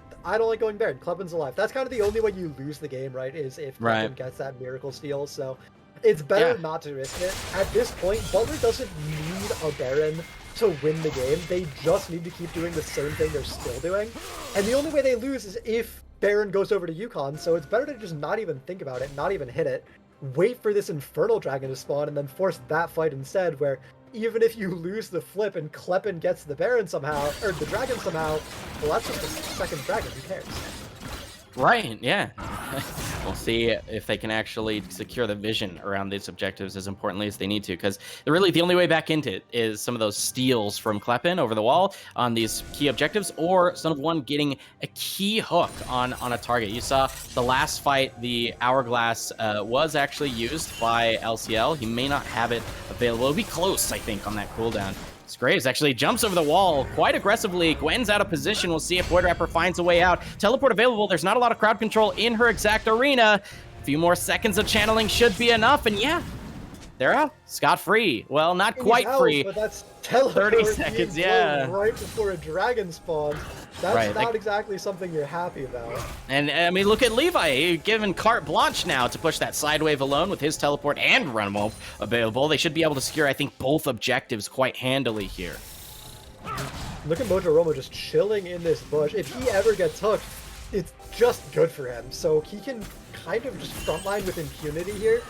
going Baron. Kleppen's alive. That's kind of the only way you lose the game, right? Is if Kleppen gets that miracle steal. So it's better not to risk it. At this point, Butler doesn't need a Baron to win the game. They just need to keep doing the same thing they're still doing. And the only way they lose is if Baron goes over to UConn, so it's better to just not even think about it, not even hit it, wait for this Infernal Dragon to spawn, and then force that fight instead, where even if you lose the flip and Kleppen gets the Baron somehow, or the Dragon somehow, well, that's just a second Dragon, who cares? Right, yeah. We'll see if they can actually secure the vision around these objectives as importantly as they need to, because really the only way back into it is some of those steals from Kleppen over the wall on these key objectives, or Son of One getting a key hook on a target. You saw the last fight, the Hourglass was actually used by LCL. He may not have it available. It'll be close, I think, on that cooldown. Graves actually jumps over the wall quite aggressively. Gwen's out of position. We'll see if Void Rapper finds a way out. Teleport available. There's not a lot of crowd control in her exact arena. A few more seconds of channeling should be enough, and yeah, they're out. Scot-free. Well, not quite free. But that's teleport 30 seconds, yeah. Right before a dragon spawns. That's not exactly something you're happy about. And, I mean, look at Levi, given carte blanche now to push that side wave alone with his teleport and run wave available. They should be able to secure, I think, both objectives quite handily here. Look at Mojo Romo just chilling in this bush. If he ever gets hooked, it's just good for him. So he can kind of just frontline with impunity here.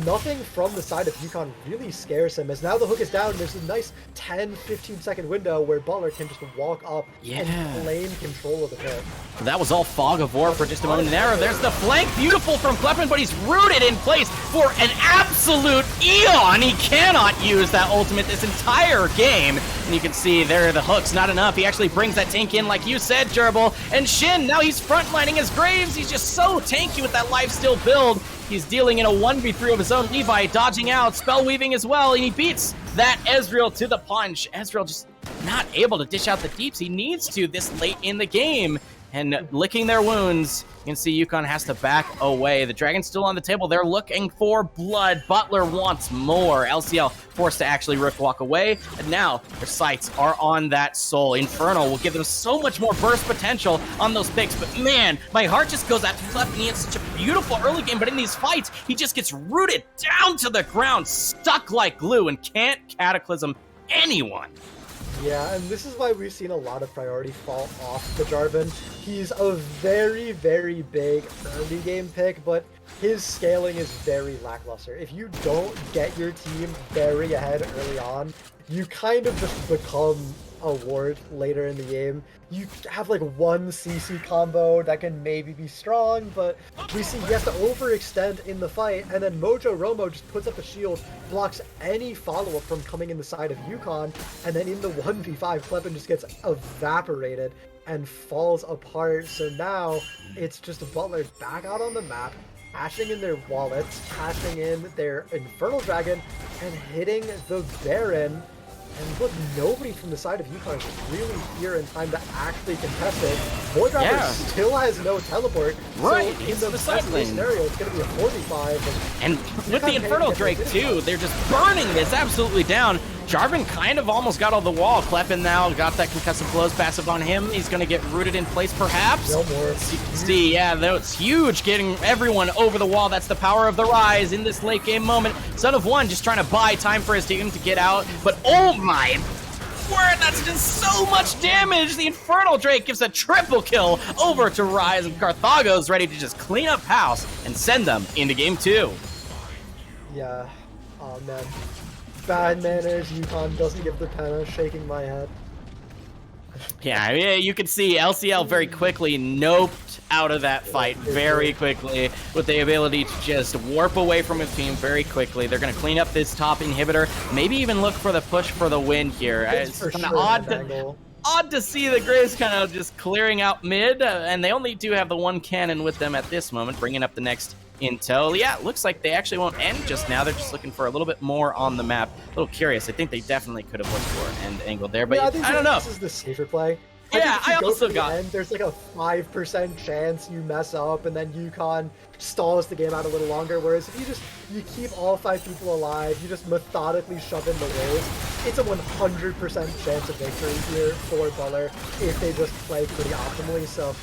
Nothing from the side of UConn really scares him, as now the hook is down. There's a nice 10-15 second window where Butler can just walk up and claim control of the pit. That was all Fog of War for just a moment there. There's the flank, beautiful from Kleppen, but he's rooted in place for an absolute eon. He cannot use that ultimate this entire game. And you can see there the hook's not enough. He actually brings that tank in, like you said, Gerbil. And Shin, now he's frontlining his Graves. He's just so tanky with that lifesteal build. He's dealing in a 1v3 of his own. Levi dodging out, spell weaving as well, and he beats that Ezreal to the punch. Ezreal just not able to dish out the deeps he needs to this late in the game. And licking their wounds, you can see UConn has to back away. The Dragon's still on the table. They're looking for blood. Butler wants more. LCL forced to actually Rift walk away. And now their sights are on that Soul. Infernal will give them so much more burst potential on those picks. But man, my heart just goes out to Kleppen. He had such a beautiful early game, but in these fights, he just gets rooted down to the ground, stuck like glue, and can't cataclysm anyone. Yeah, and this is why we've seen a lot of priority fall off the Jarvan. He's a very, very big early game pick, but his scaling is very lackluster. If you don't get your team very ahead early on, you kind of just become a ward later in the game. You have like one CC combo that can maybe be strong, but we see he has to overextend in the fight, and then Mojo Romo just puts up a shield, blocks any follow-up from coming in the side of UConn, and then in the 1v5, Kleppen just gets evaporated and falls apart. So now it's just Butler back out on the map, cashing in their wallets, cashing in their Infernal Dragon, and hitting the Baron. And look, nobody from the side of UConn is really here in time to actually contest it. Voidrapper still has no teleport. Right, So in the best case scenario, it's going to be a 45. And with the Infernal Drake too, they're just burning this absolutely down. Jarvan kind of almost got on the wall. Kleppen now got that concussive blows passive on him. He's going to get rooted in place, perhaps. No more. See, yeah, that's huge, getting everyone over the wall. That's the power of the Rise in this late game moment. Son of One just trying to buy time for his team to get out. But oh my word, that's just so much damage. The Infernal Drake gives a triple kill over to Rise, and Carthago's ready to just clean up house and send them into game 2. Yeah. Oh, man. Bad manners, UConn doesn't give the penna, shaking my head. Yeah, you can see LCL very quickly noped out of that fight very quickly with the ability to just warp away from a team very quickly. They're going to clean up this top inhibitor, maybe even look for the push for the win here. It's kind of odd to see the Graves kind of just clearing out mid, and they only do have the one cannon with them at this moment, bringing up the next intel. Yeah, it looks like they actually won't end just now. They're just looking for a little bit more on the map. A little curious. I think they definitely could have looked for an end angle there, but yeah, I don't know. This is the safer play. Yeah, I also got end, there's like a 5% chance you mess up, and then UConn stalls the game out a little longer. Whereas if you keep all 5 people alive, you just methodically shove in the wave, it's a 100% chance of victory here for Butler if they just play pretty optimally. So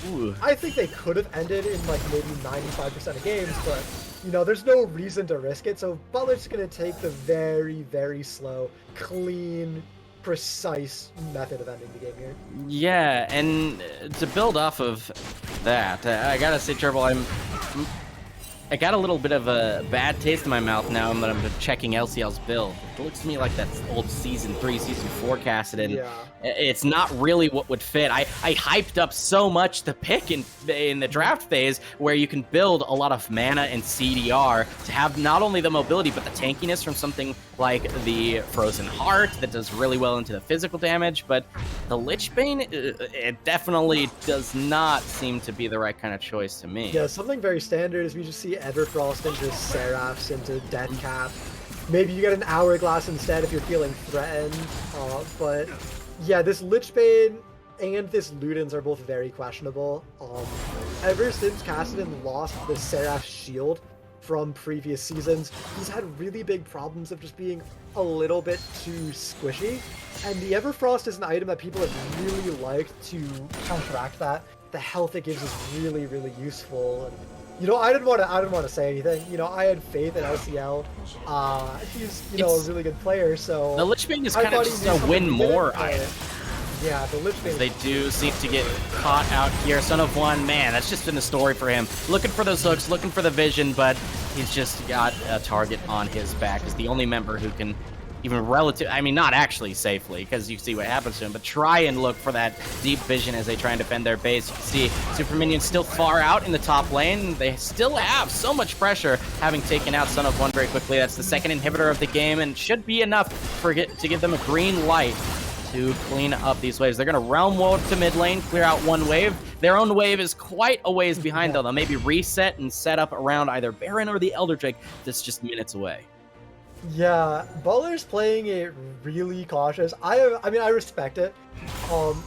I think they could have ended in like maybe 95% of games, but you know, there's no reason to risk it. So Butler's gonna take the very, very slow, clean, precise method of ending the game here. Yeah, and to build off of that, I gotta say, Turbo, I got a little bit of a bad taste in my mouth now that I'm checking LCL's build. It looks to me like that's old Season 3, Season 4 casted, and it's not really what would fit. I hyped up so much the pick in the draft phase where you can build a lot of mana and CDR to have not only the mobility, but the tankiness from something like the Frozen Heart that does really well into the physical damage, but the Lichbane, it definitely does not seem to be the right kind of choice to me. Yeah, something very standard is we just see Everfrost into Seraphs into Deathcap. Maybe you get an Hourglass instead if you're feeling threatened, but yeah, this Lichbane and this Ludens are both very questionable. Ever since Kassadin lost the Seraph shield from previous seasons, he's had really big problems of just being a little bit too squishy, and the Everfrost is an item that people have really liked to counteract that. The health it gives is really, really useful. And you know, I didn't want to say anything. You know, I had faith in LCL. He's, you know, a really good player. So the Lichbane is kind of just a win more item. Yeah, the Lichbane. They do seem to get caught out here. Son of One, man, that's just been the story for him. Looking for those hooks, looking for the vision, but he's just got a target on his back. He's the only member who can even not actually safely, because you see what happens to him, but try and look for that deep vision as they try and defend their base. You can see Super Minions still far out in the top lane. They still have so much pressure, having taken out Son of One very quickly. That's the second inhibitor of the game, and should be enough to give them a green light to clean up these waves. They're going to realm ward to mid lane, clear out one wave. Their own wave is quite a ways behind, though. They'll maybe reset and set up around either Baron or the Elder Drake that's just minutes away. Yeah, Butler's playing it really cautious. I mean, I respect it.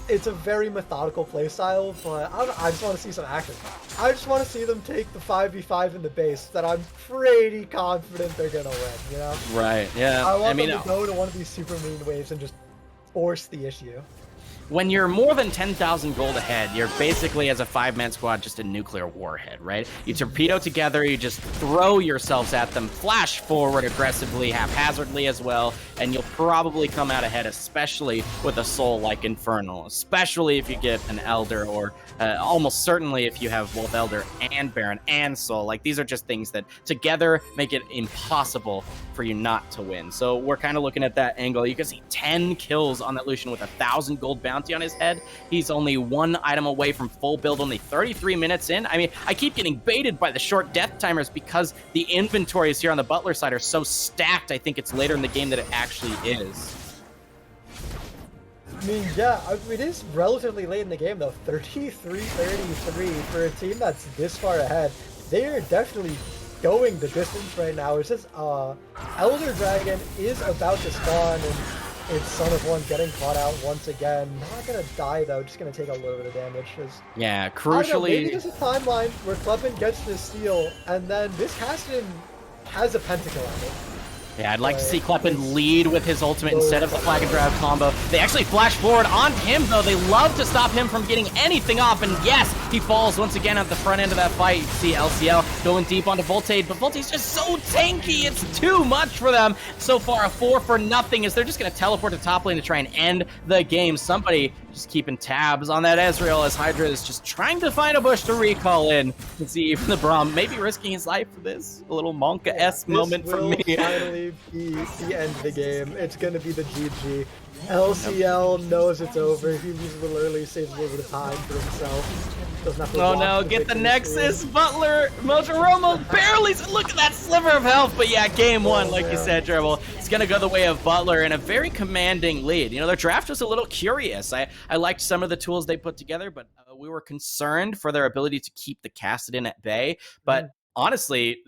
It's a very methodical playstyle, but I just want to see some action. I just want to see them take the 5v5 in the base that I'm pretty confident they're gonna win, you know? Right, yeah. I want them to go to one of these super mean waves and just force the issue. when you're more than 10,000 gold ahead, you're basically, as a five-man squad, just a nuclear warhead, right? You torpedo Yes. together, you just throw yourselves at them, flash forward aggressively, haphazardly as well, and you'll probably come out ahead, especially with a soul like Infernal, especially if you get an Elder, or almost certainly if you have both Elder and Baron and Soul. Like, these are just things that together make it impossible for you not to win. So we're kind of looking at that angle. You can see 10 kills on that Lucian with 1,000 gold bounty on his head. He's only one item away from full build, only 33 minutes in. I mean, I keep getting baited by the short death timers because the inventories here on the Butler side are so stacked. I think it's later in the game that it actually is. I mean, yeah, it is relatively late in the game, though. 33-33 for a team that's this far ahead. They are definitely going the distance right now. It's just, Elder Dragon is about to spawn, and it's Son of One getting caught out once again. Not gonna die, though, just gonna take a little bit of damage. Yeah, I don't know, maybe crucially. there's a timeline where Kleppen gets the steal, and then this Cassidy has a pentacle on it. Yeah, I'd like to see It's Kleppen lead with his ultimate instead of the so flag and drive combo. They actually flash forward on him, though. They love to stop him from getting anything off, and yes, he falls once again at the front end of that fight. You see LCL going deep onto Voltade, but Voltade's just so tanky. It's too much for them. So far, a 4 for nothing as they're just going to teleport to top lane to try and end the game. Somebody just keeping tabs on that Ezreal as Hydra is just trying to find a bush to recall in. You can see even the Braum maybe risking his life for this. A little Monka-esque moment for me. This will finally be the end of the game. It's going to be the GG. LCL knows it's over. He loses a little early, saves a little bit of time for himself. Doesn't have to Oh walk no, the get the victory Nexus! screen. Butler! Mojiromo barely! Look at that sliver of health! But yeah, game one, like you said, Dribble, it's gonna go the way of Butler in a very commanding lead. You know, their draft was a little curious. I liked some of the tools they put together, but we were concerned for their ability to keep the Kassadin at bay. But Mhm. honestly,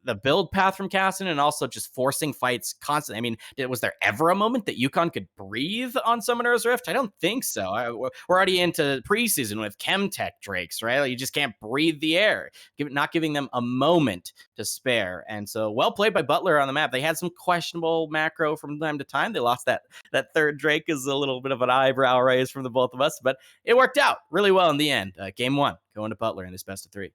the build path from Kassadin and also just forcing fights constantly. I mean, was there ever a moment that UConn could breathe on Summoner's Rift? I don't think so. We're already into preseason with Chemtech Drakes, right? Like, you just can't breathe the air, not giving them a moment to spare. And so, well played by Butler on the map. They had some questionable macro from time to time. They lost that third Drake is a little bit of an eyebrow raise from the both of us, but it worked out really well in the end. Game one, going to Butler in this best of three.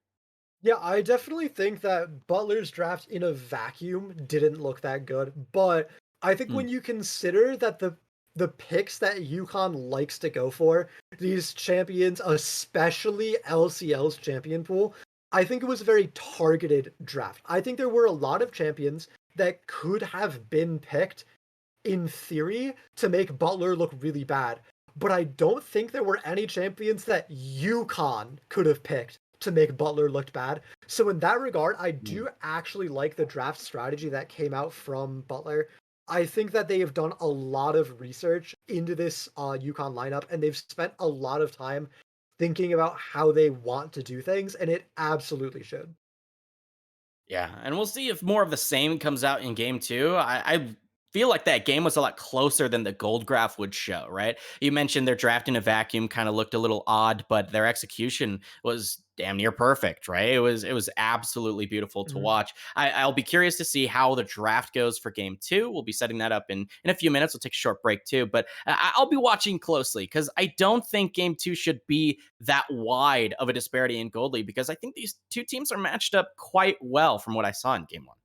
Yeah, I definitely think that Butler's draft in a vacuum didn't look that good, but I think Hmm. when you consider that the picks that UConn likes to go for, these champions, especially LCL's champion pool, I think it was a very targeted draft. I think there were a lot of champions that could have been picked in theory to make Butler look really bad. But I don't think there were any champions that UConn could have picked to make Butler look bad. So in that regard, I do actually like the draft strategy that came out from Butler. I think that they have done a lot of research into this UConn lineup, and they've spent a lot of time thinking about how they want to do things, and it absolutely should. Yeah, and we'll see if more of the same comes out in game two. I feel like that game was a lot closer than the gold graph would show, right? You mentioned their draft in a vacuum kind of looked a little odd, but their execution was damn near perfect, right? It was absolutely beautiful to Mhm. watch. I'll be curious to see how the draft goes for game two. We'll be setting that up in a few minutes. We'll take a short break too, but I'll be watching closely because I don't think game two should be that wide of a disparity in Gold League because I think these two teams are matched up quite well from what I saw in game one.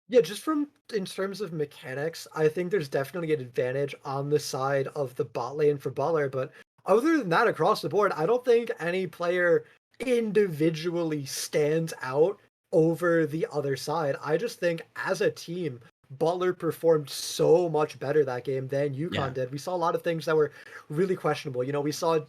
Yeah, just from in terms of mechanics, I think there's definitely an advantage on the side of the bot lane for Butler, but other than that, across the board, I don't think any player individually stands out over the other side. I just think as a team, Butler performed so much better that game than Yeah. UConn did. We saw a lot of things that were really questionable. We saw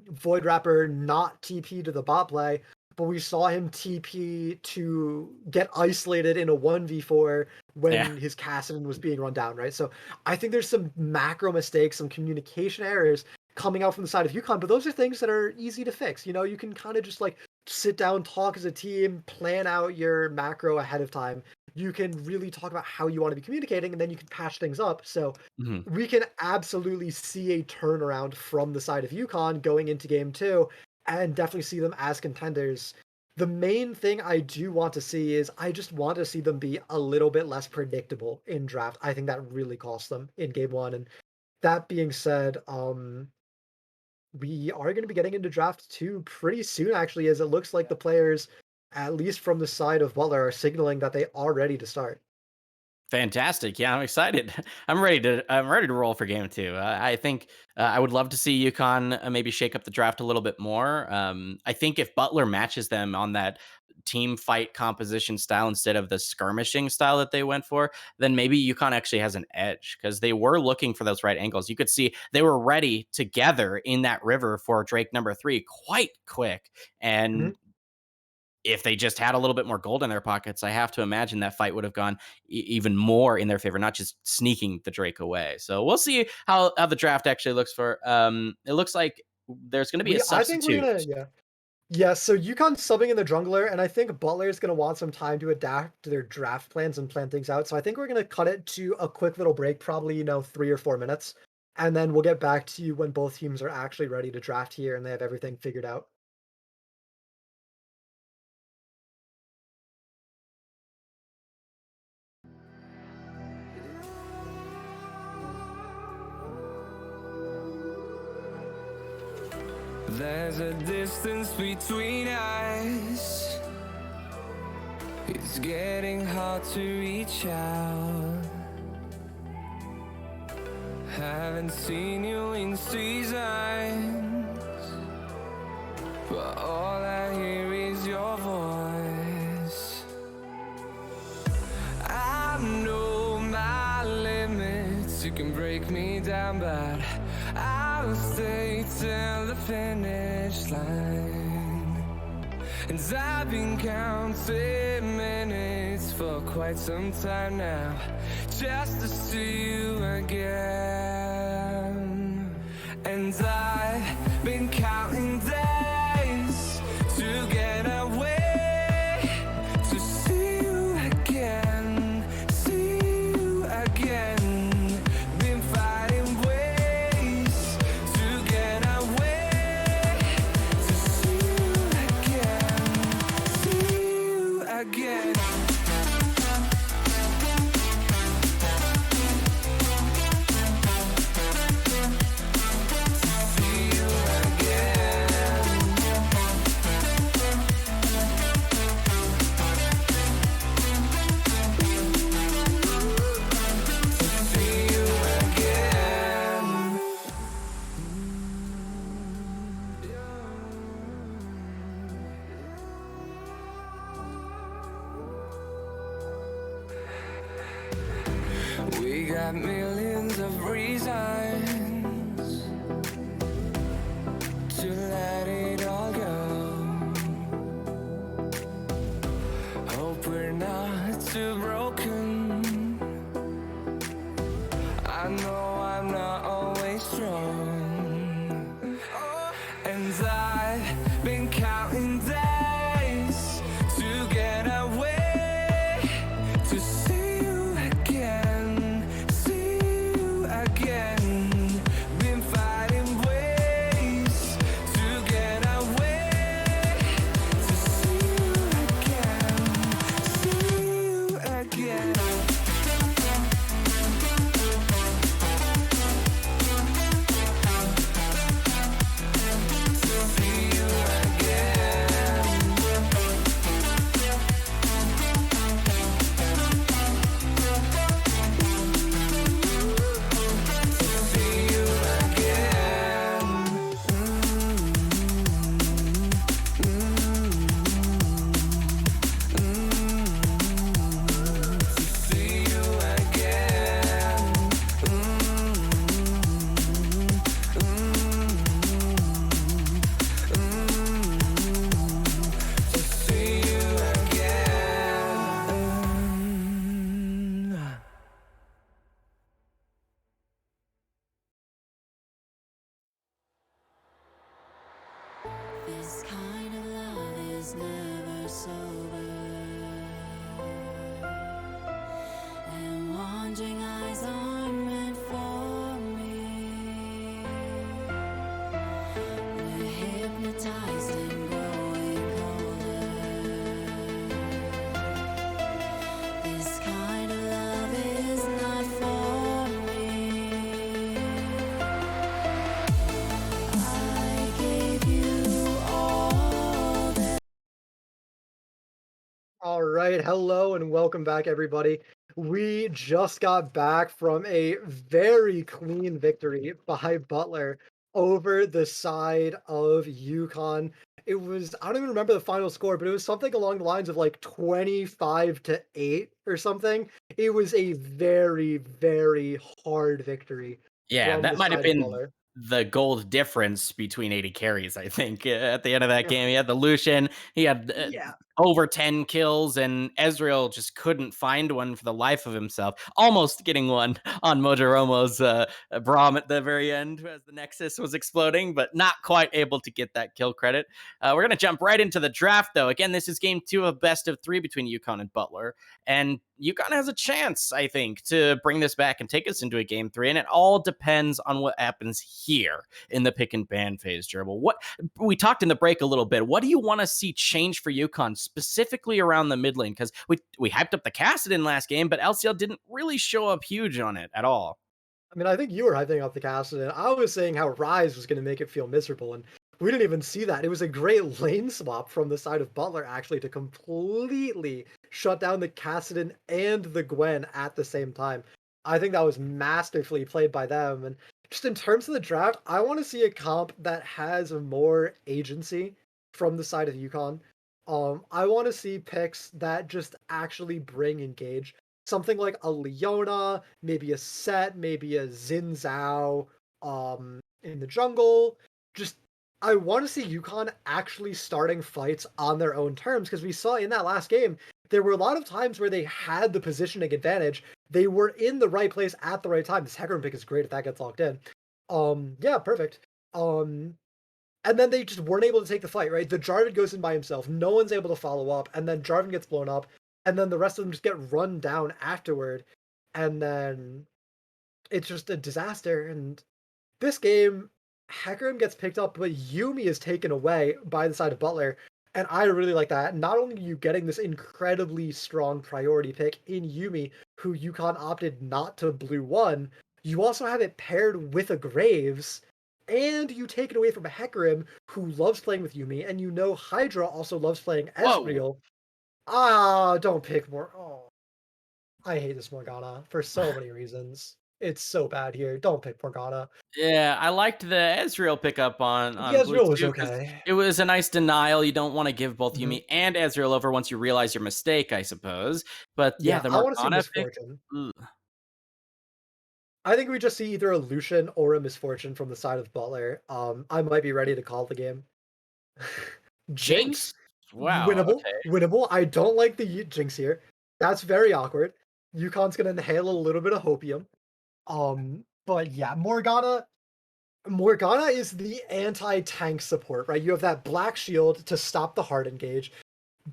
Void Rapper not TP to the bot play, but we saw him TP to get isolated in a 1v4 Yeah. when his Kassadin was being run down, right? So I think there's some macro mistakes, some communication errors coming out from the side of UConn, but those are things that are easy to fix. You can kind of just like sit down, talk as a team, plan out your macro ahead of time. You can really talk about how you want to be communicating, and then you can patch things up. So Mhm. we can absolutely see a turnaround from the side of UConn going into game two and definitely see them as contenders. The main thing I do want to see is I just want to see them be a little bit less predictable in draft. I think that really cost them in game one. And that being said, we are going to be getting into draft two pretty soon, actually, as it looks like the players, at least from the side of Butler, are signaling that they are ready to start. Fantastic. Yeah, I'm excited. I'm ready to roll for game two. I think I would love to see UConn maybe shake up the draft a little bit more. I think if Butler matches them on that team fight composition style instead of the skirmishing style that they went for, then maybe UConn actually has an edge because they were looking for those right angles. You could see they were ready together in that river for Drake number 3 quite quick. Mhm. And if they just had a little bit more gold in their pockets, I have to imagine that fight would have gone even more in their favor, not just sneaking the Drake away. So we'll see how the draft actually looks for. It looks like there's going to be a I think we're substitute. gonna, yeah. Yeah, so UConn's subbing in the jungler, and I think Butler's going to want some time to adapt to their draft plans and plan things out. So I think we're going to cut it to a quick little break, probably, 3 or 4 minutes. And then we'll get back to you when both teams are actually ready to draft here and they have everything figured out. There's a distance between us. It's getting hard to reach out. Haven't seen you in seasons, but all I hear is your voice. I know my limits. You can break me down, but I'll stay till the finish line. And I've been counting minutes for quite some time now, just to see you again. And I've been counting days to get away, to see you again, see you again. Been fighting ways to get away, to see you again, see you again. See you again. See you again. We got millions of reasons to let it all go. Hope we're not too broken. I know I'm not always strong. And I've been counting days to get away, to see you again, see you again. Been fighting ways to get away, to see you again, see you again. All right, hello and welcome back, everybody. We just got back from a very clean victory by Butler over the side of UConn. It was, I don't even remember the final score, but it was something along the lines of like 25-8 or something. It was a very, very hard victory Yeah, from the that might have side of been Butler. the gold difference between 80 carries, I think, at the end of that game. He had the Lucian, he had Yeah. over 10 kills, and Ezreal just couldn't find one for the life of himself. Almost getting one on Mojoromo's Braum at the very end as the Nexus was exploding, but not quite able to get that kill credit. We're going to jump right into the draft, though. Again, this is game 2 of best of 3 between UConn and Butler. And UConn has a chance, I think, to bring this back and take us into a game 3. And it all depends on what happens here in the pick and ban phase, Gerbil. What we talked in the break a little bit. What do you want to see change for UConn, specifically around the mid lane? Because we hyped up the Kassadin last game, but LCL didn't really show up huge on it at all. I mean, I think you were hyping up the cast, and I was saying how Rise was going to make it feel miserable, and we didn't even see that. It was a great lane swap from the side of Butler, actually, to completely shut down the Kassadin and the Gwen at the same time. I think that was masterfully played by them, and just in terms of the draft, I want to see a comp that has more agency from the side of UConn. I want to see picks that just actually bring engage something like a Leona, maybe a Set, maybe a Xin Zhao, in the jungle. Just I want to see UConn actually starting fights on their own terms because we saw in that last game there were a lot of times where they had the positioning advantage. They were in the right place at the right time. This Hecarim pick is great if that gets locked in. Yeah, perfect. And then they just weren't able to take the fight, right? The Jarvan goes in by himself. No one's able to follow up, and then Jarvan gets blown up, and then the rest of them just get run down afterward, and then it's just a disaster. And this game, Hecarim gets picked up, but Yuumi is taken away by the side of Butler, and I really like that. Not only are you getting this incredibly strong priority pick in Yuumi, who UConn opted not to blue one, you also have it paired with a Graves, and you take it away from a Hecarim who loves playing with Yuumi, and you know Hydra also loves playing Whoa. Ezreal. Ah, don't pick more. Oh, I hate this Morgana for so many reasons. It's so bad here. Don't pick Morgana. Yeah, I liked the Ezreal pickup The on Blue Ezreal was too because okay. it was a nice denial. You don't want to give both Mhm. Yuumi and Ezreal over once you realize your mistake, I suppose. But yeah, Yeah, the I want to see Morgana pick. Misfortune. Ugh. I think we just see either a Lucian or a Misfortune from the side of Butler. I might be ready to call the game. Jinx, Jinx? Wow. winnable, Okay. winnable. I don't like the Jinx here. That's very awkward. UConn's gonna inhale a little bit of hopium. But yeah, Morgana is the anti-tank support, right? You have that black shield to stop the hard engage.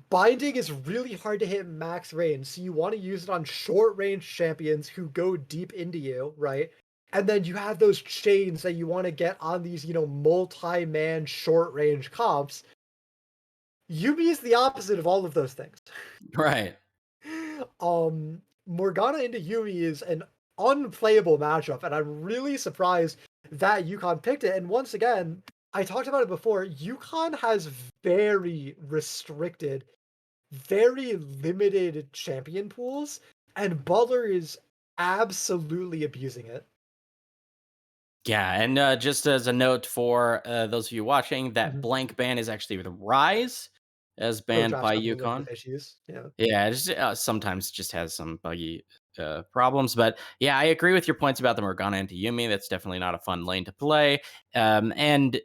Binding is really hard to hit max range, so you want to use it on short range champions who go deep into you, right? And then you have those chains that you want to get on these, multi-man short range comps. Yubi is the opposite of all of those things. Right. Morgana into Yumi is an unplayable matchup, and I'm really surprised that UConn picked it. And once again, I talked about it before, UConn has very restricted, very limited champion pools, and Butler is absolutely abusing it. Yeah, and just as a note for those of you watching, that Mhm. blank ban is actually the Rise as Those banned drafts by have a little bit UConn. of issues. Yeah. Yeah, it just, sometimes just has some buggy problems. But yeah, I agree with your points about the Morgana into Yumi. That's definitely not a fun lane to play. And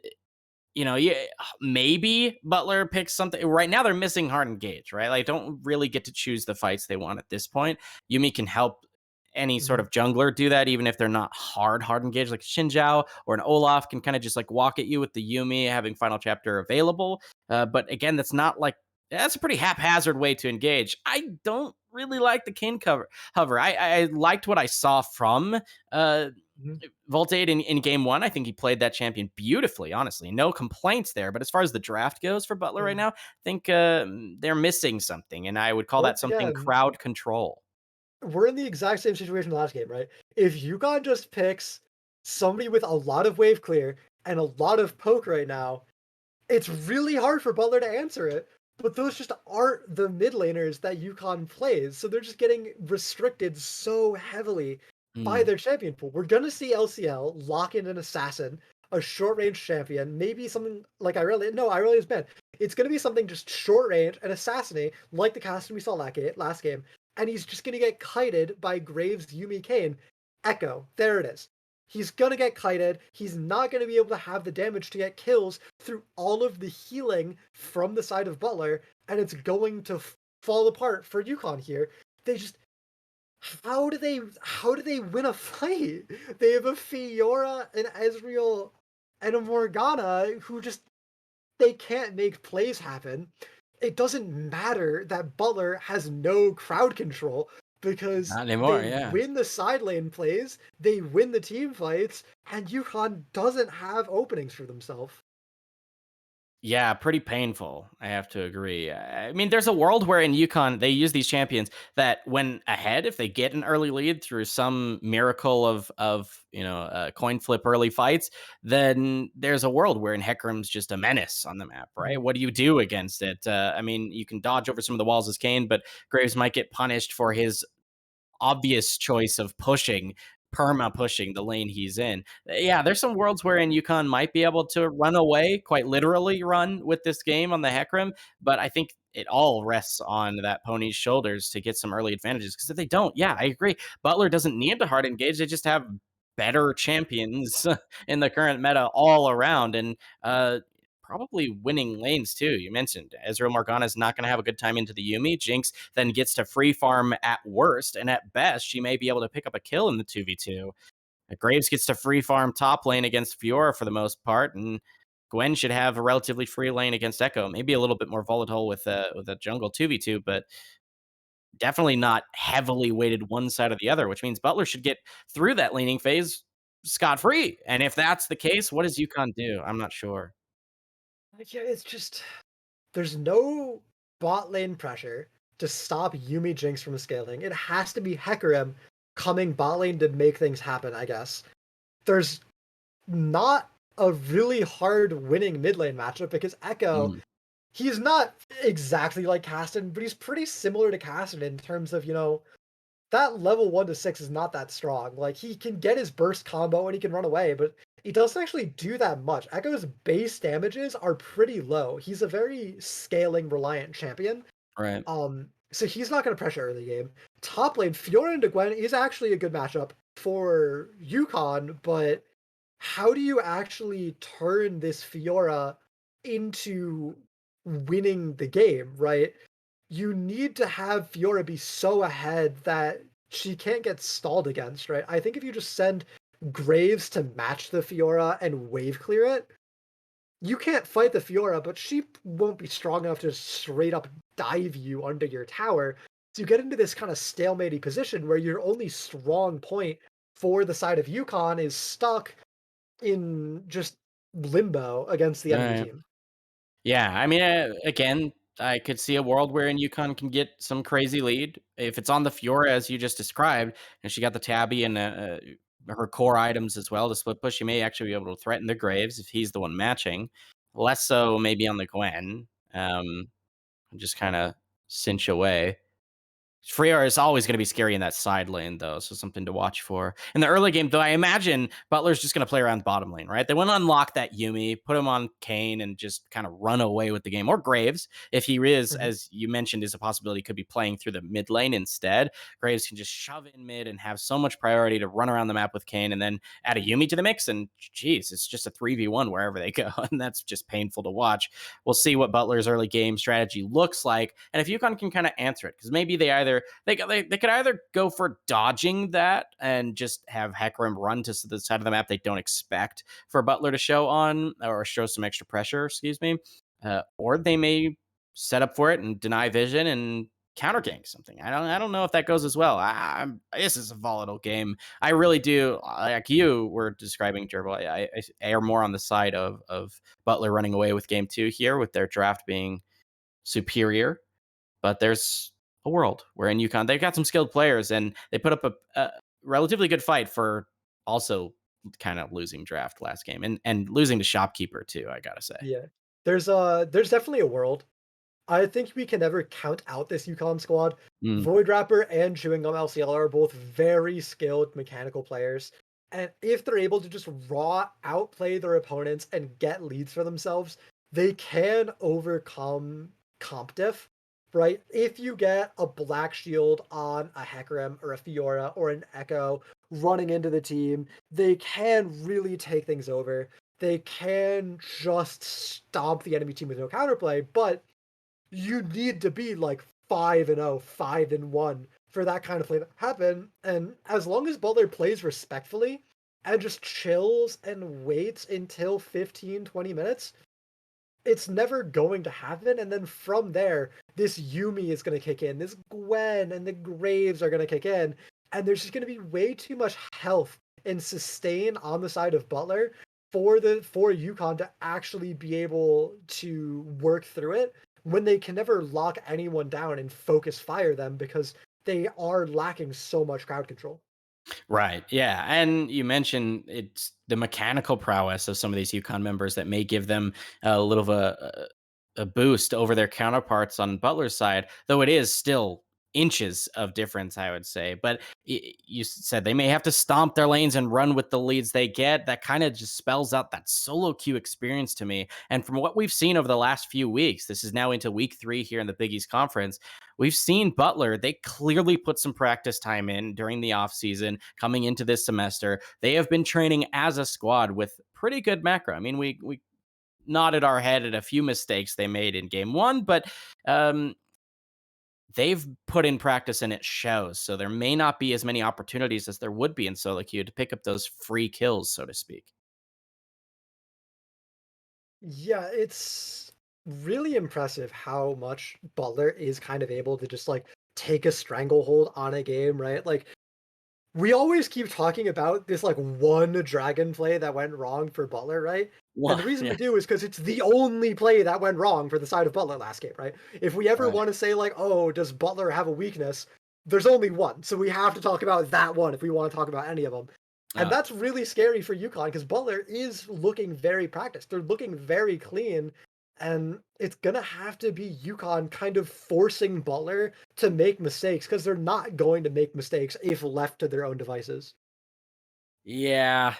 yeah, maybe Butler picks something. Right now, they're missing hard engage, right? Like, don't really get to choose the fights they want at this point. Yumi can help any sort Mhm. of jungler do that, even if they're not hard engaged. Like Xinjiao or an Olaf can kind of just like walk at you with the Yumi having Final Chapter available. But again, that's a pretty haphazard way to engage. I don't really like the King hover. I liked what I saw from Mhm. Voltade in game 1. I think he played that champion beautifully, honestly. No complaints there. But as far as the draft goes for Butler right Mhm. now, I think they're missing something. And I would call that Once something again, crowd control. we're in the exact same situation last game, right? If UConn just picks somebody with a lot of wave clear and a lot of poke right now, it's really hard for Butler to answer it. but those just aren't the mid laners that UConn plays. So they're just getting restricted so heavily by Mm. their champion pool. We're gonna see LCL lock in an assassin, a short range champion, maybe something like Irelia is bad. It's gonna be something just short range and assassinate, like the casting we saw last game, and he's just gonna get kited by Graves Yumi Kane. Echo, there it is. He's gonna get kited. He's not gonna be able to have the damage to get kills through all of the healing from the side of Butler, and it's going to fall apart for UConn here. They just how do they win a fight? They have a Fiora, an Ezreal, and a Morgana who just they can't make plays happen. It doesn't matter that Butler has no crowd control because Not anymore, they yeah. win the side lane plays, they win the team fights, and UConn doesn't have openings for themselves. Yeah, pretty painful. I have to agree. I mean, there's a world where in Yukon they use these champions that, when ahead, if they get an early lead through some miracle of coin flip early fights, then there's a world where in Hecarim's just a menace on the map, right? Mhm. What do you do against it? I mean, you can dodge over some of the walls as Kane, but Graves might get punished for his obvious choice of perma pushing the lane he's in. Yeah, there's some worlds wherein UConn might be able to run away, quite literally run with this game on the Hecarim, but I think it all rests on that pony's shoulders to get some early advantages. Because if they don't, yeah, I agree. Butler doesn't need to hard engage. They just have better champions in the current meta all around. And probably winning lanes too. You mentioned Ezreal Morgana is not going to have a good time into the Yumi. Jinx then gets to free farm at worst, and at best, she may be able to pick up a kill in the 2v2. Graves gets to free farm top lane against Fiora for the most part, and Gwen should have a relatively free lane against Echo. Maybe a little bit more volatile with a jungle 2v2, but definitely not heavily weighted one side or the other, which means Butler should get through that laning phase scot free. And if that's the case, what does UConn do? I'm not sure. Yeah, it's just there's no bot lane pressure to stop Yumi Jinx from scaling. It has to be Hecarim coming bot lane to make things happen, I guess. There's not a really hard winning mid lane matchup because Echo, Mm, he's not exactly like Caston, but he's pretty similar to Caston in terms of, that level 1 to 6 is not that strong. Like, he can get his burst combo and he can run away, but he doesn't actually do that much. Echo's base damages are pretty low. He's a very scaling reliant champion. right. So he's not going to pressure early game. Top lane, Fiora into Gwen is actually a good matchup for UConn, but how do you actually turn this Fiora into winning the game, right? You need to have Fiora be so ahead that she can't get stalled against, right? I think if you just send Graves to match the Fiora and wave clear it, you can't fight the Fiora, but she won't be strong enough to straight up dive you under your tower. So you get into this kind of stalematy position where your only strong point for the side of UConn is stuck in just limbo against the enemy Right. team. Yeah, I mean, again, I could see a world wherein UConn can get some crazy lead if it's on the Fiora as you just described, and she got the Tabby and her core items as well to split push. She may actually be able to threaten the Graves if he's the one matching. Less so maybe on the Gwen, and just kind of cinch away. Freyr is always going to be scary in that side lane, though, so something to watch for. In the early game, though, I imagine Butler's just going to play around bottom lane, right? They want to unlock that Yumi, put him on Kane, and just kind of run away with the game. Or Graves, if he is, Mhm. as you mentioned, is a possibility, could be playing through the mid lane instead. Graves can just shove in mid and have so much priority to run around the map with Kane, and then add a Yumi to the mix, and geez, it's just a 3v1 wherever they go, and that's just painful to watch. We'll see what Butler's early game strategy looks like, and if UConn can kind of answer it, because maybe they could either go for dodging that and just have Hecarim run to the side of the map they don't expect for Butler to show on or show some extra pressure, excuse me, or they may set up for it and deny vision and counter gank something. I don't know if that goes as well. This is a volatile game. I really do, like you were describing, Gerbil. I err more on the side of Butler running away with game two here, with their draft being superior. But there's a world where in UConn they've got some skilled players and they put up a relatively good fight for also kind of losing draft last game and losing to Shopkeeper too. I gotta say. Yeah. There's definitely a world. I think we can never count out this UConn squad. Mm. Void Rapper and Chewing Gum LCL are both very skilled mechanical players. And if they're able to just raw outplay their opponents and get leads for themselves, they can overcome comp diff, right? If you get a Black Shield on a Hecarim or a Fiora or an Echo running into the team, they can really take things over. They can just stomp the enemy team with no counterplay, but you need to be like 5-0, 5-1 for that kind of play to happen. And as long as Butler plays respectfully and just chills and waits until 15, 20 minutes, it's never going to happen. And then from there, this Yumi is going to kick in, this Gwen and the Graves are going to kick in, and there's just going to be way too much health and sustain on the side of Butler for UConn to actually be able to work through it when they can never lock anyone down and focus fire them because they are lacking so much crowd control. Right. Yeah. And you mentioned it's the mechanical prowess of some of these UConn members that may give them a little of a boost over their counterparts on Butler's side, though it is still inches of difference, I would say. But you said they may have to stomp their lanes and run with the leads they get. That kind of just spells out that solo queue experience to me. And from what we've seen over the last few weeks, this is now into week 3 here in the Big East Conference. We've seen Butler, they clearly put some practice time in during the offseason coming into this semester. They have been training as a squad with pretty good macro. I mean, we nodded our head at a few mistakes they made in game 1, but they've put in practice and it shows. So there may not be as many opportunities as there would be in solo queue to pick up those free kills, so to speak. Yeah, it's really impressive how much Butler is kind of able to just like take a stranglehold on a game, right? Like we always keep talking about this like one dragon play that went wrong for Butler, right? And Well, the reason yeah, we do is because it's the only play that went wrong for the side of Butler last game, right? If we ever right. want to say like, oh, does Butler have a weakness? There's only one, so we have to talk about that one if we want to talk about any of them. And Uh, that's really scary for UConn because Butler is looking very practiced. They're looking very clean. And it's going to have to be UConn kind of forcing Butler to make mistakes because they're not going to make mistakes if left to their own devices. yeah.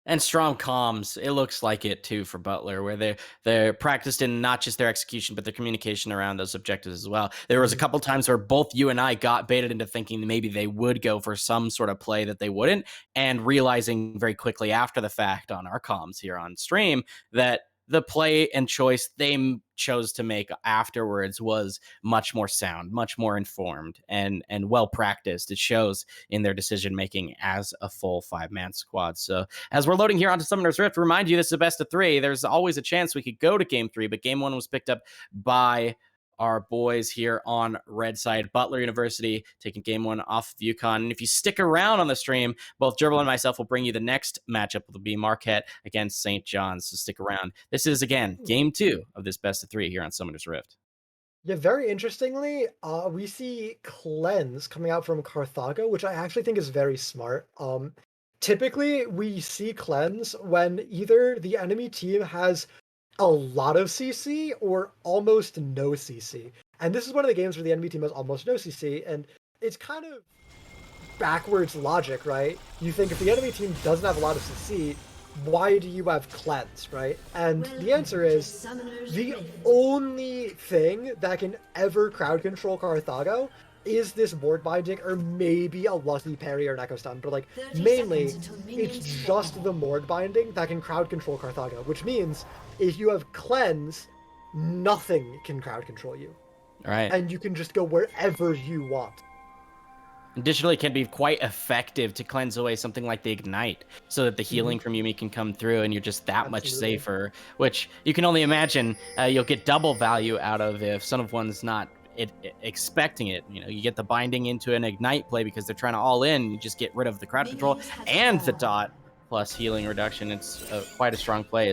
And strong comms, it looks like it too for Butler, where they're practiced in not just their execution, but their communication around those objectives as well. There was a Mhm. couple times where both you and I got baited into thinking that maybe they would go for some sort of play that they wouldn't, and realizing very quickly after the fact on our comms here on stream that the play and choice they chose to make afterwards was much more sound, much more informed, and well practiced. It shows in their decision making as a full 5-man squad. So as we're loading here onto Summoner's Rift, remind you this is a best of 3. There's always a chance we could go to game 3, but game 1 was picked up by our boys here on Red Side. Butler University taking game 1 off of UConn. And if you stick around on the stream, both Gerbil and myself will bring you the next matchup. It'll be Marquette against St. John's. So stick around. This is, again, game 2 of this best of 3 here on Summoner's Rift. Yeah, very interestingly, we see Cleanse coming out from Carthago, which I actually think is very smart. Typically, we see Cleanse when either the enemy team has a lot of CC or almost no CC. And this is one of the games where the enemy team has almost no CC, and it's kind of backwards logic, right? You think if the enemy team doesn't have a lot of CC, why do you have Cleanse, right? And the answer is the only thing that can ever crowd control Carthago is this ward binding or maybe a lucky parry or an echo stun, but like mainly it's just the ward binding that can crowd control Carthago, which means if you have Cleanse, nothing can crowd control you. All right. And you can just go wherever you want. Additionally, it can be quite effective to cleanse away something like the Ignite so that the healing from Yumi can come through and you're just that much Absolutely. safer, which you can only imagine you'll get double value out of if someone's not expecting it. You know, you get the binding into an Ignite play because they're trying to all in. You just get rid of the crowd control and the dot plus healing reduction. It's quite a strong play.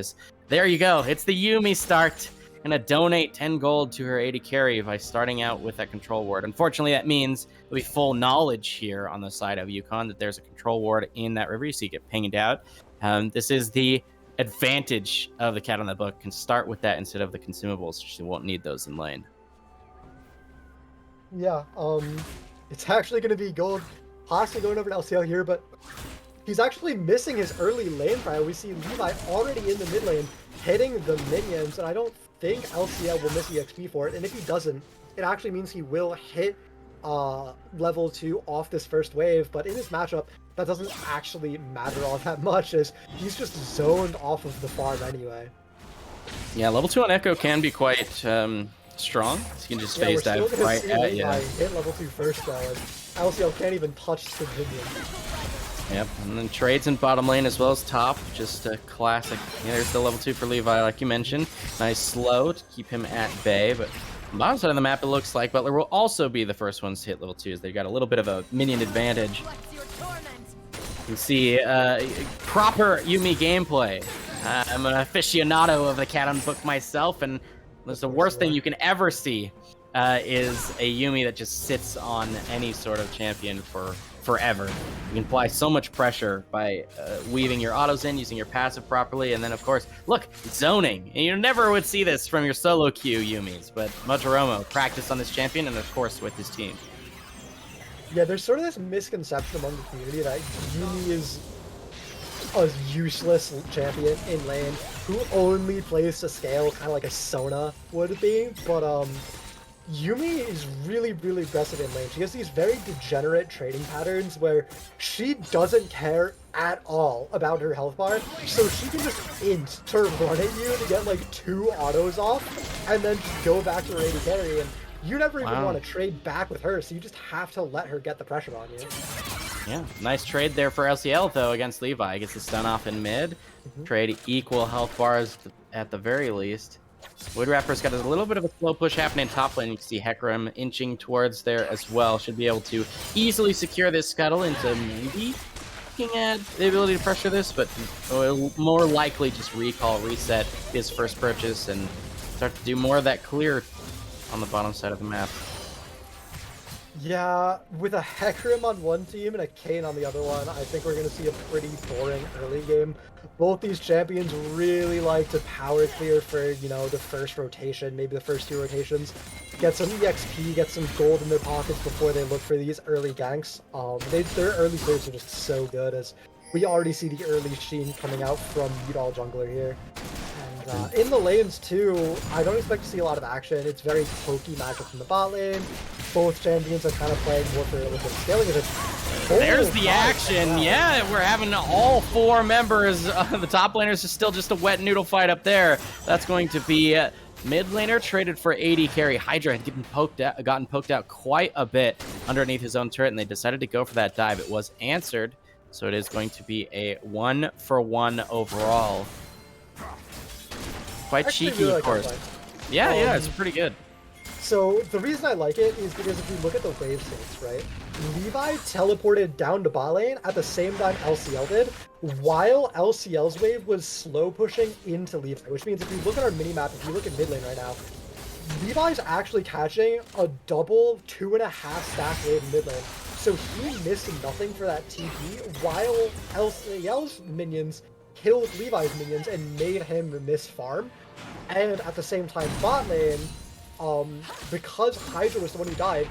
There you go. It's the Yumi start. Gonna donate 10 gold to her AD carry by starting out with that control ward. Unfortunately, that means there'll be full knowledge here on the side of UConn that there's a control ward in that river. You see it get pinged out. This is the advantage of the cat on the book. Can start with that instead of the consumables. She won't need those in lane. Yeah, it's actually going to be gold, possibly going over to LCL here, but he's actually missing his early lane prio. We see Levi already in the mid lane, hitting the minions, and I don't think LCL will miss EXP for it. And if he doesn't, it actually means he will hit level 2 off this first wave. But in this matchup, that doesn't actually matter all that much, as he's just zoned off of the farm anyway. Yeah, level 2 on Echo can be quite strong. So you can just phase dive right at you. Hit level 2 first though, and LCL can't even touch the minion. Yep, and then trades in bottom lane as well as top. Just a classic. Yeah, there's the level 2 for Levi, like you mentioned. Nice slow to keep him at bay, but on the bottom side of the map, it looks like Butler will also be the first ones to hit level 2s. They've got a little bit of a minion advantage. You can see proper Yuumi gameplay. I'm an aficionado of the cat on book myself, and the worst thing you can ever see is a Yuumi that just sits on any sort of champion for forever. You can apply so much pressure by weaving your autos in, using your passive properly, and then of course, look, zoning. And you never would see this from your solo queue Yuumis, but Mojiromo practiced on this champion and of course with his team. Yeah, there's sort of this misconception among the community that Yuumi is a useless champion in lane who only plays to scale, kind of like a Sona would be, but Yuumi is really, really aggressive in lane. She has these very degenerate trading patterns where she doesn't care at all about her health bar, so she can just int to run at you to get like 2 autos off, and then just go back to her AD carry, and you never even want to trade back with her, so you just have to let her get the pressure on you. Yeah, nice trade there for LCL though against Levi. Gets the stun off in mid. Trade equal health bars at the very least. Woodrapper's got a little bit of a slow push happening top lane. You can see Hecarim inching towards there as well. Should be able to easily secure this scuttle into maybe looking at the ability to pressure this, but will more likely just recall, reset his first purchase, and start to do more of that clear on the bottom side of the map. Yeah, with a Hecarim on one team and a Kayn on the other one, I think we're going to see a pretty boring early game. Both these champions really like to power clear for, you know, the first rotation, maybe the first 2 rotations. Get some EXP, get some gold in their pockets before they look for these early ganks. Their early clears are just so good, as we already see the early sheen coming out from Udall jungler here. And in the lanes too, I don't expect to see a lot of action. It's very pokey matchup in the bot lane. Both champions are kind of playing more for a little bit of scaling. There's the action. Yeah, we're having all 4 members of the top laners. Is still just a wet noodle fight up there. That's going to be mid laner traded for AD carry. Hydra had gotten poked out quite a bit underneath his own turret, and they decided to go for that dive. It was answered, so it is going to be a 1-for-1 overall. Quite cheeky, of course. Yeah, yeah, it's pretty good. So the reason I like it is because if you look at the wave states, right? Levi teleported down to bot lane at the same time LCL did, while LCL's wave was slow pushing into Levi, which means if you look at our mini-map, if you look at mid lane right now, Levi's actually catching a double 2.5 stack wave in mid lane. So he missed nothing for that TP, while LCL's minions killed Levi's minions and made him miss farm. And at the same time, bot lane, because Hydra was the one who died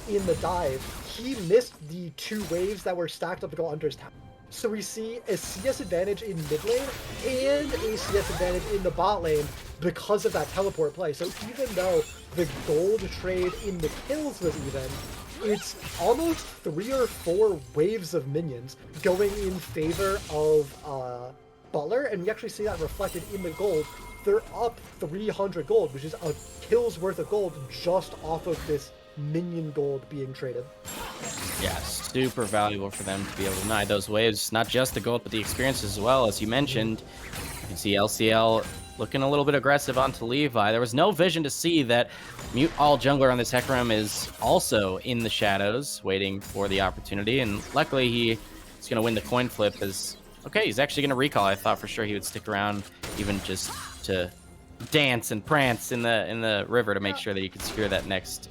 in the dive, he missed the 2 waves that were stacked up to go under his tower. So we see a CS advantage in mid lane and a CS advantage in the bot lane because of that teleport play. So even though the gold trade in the kills was even, it's almost 3 or 4 waves of minions going in favor of Butler, and we actually see that reflected in the gold. They're up 300 gold, which is a kill's worth of gold just off of this minion gold being traded. Yeah, super valuable for them to be able to deny those waves. Not just the gold, but the experience as well. As you mentioned, you can see LCL looking a little bit aggressive onto Levi. There was no vision to see that Mute All Jungler on this Hecarim is also in the shadows, waiting for the opportunity. And luckily, he's going to win the coin flip. Okay, he's actually going to recall. I thought for sure he would stick around, even just to dance and prance in the river to make sure that he could secure that next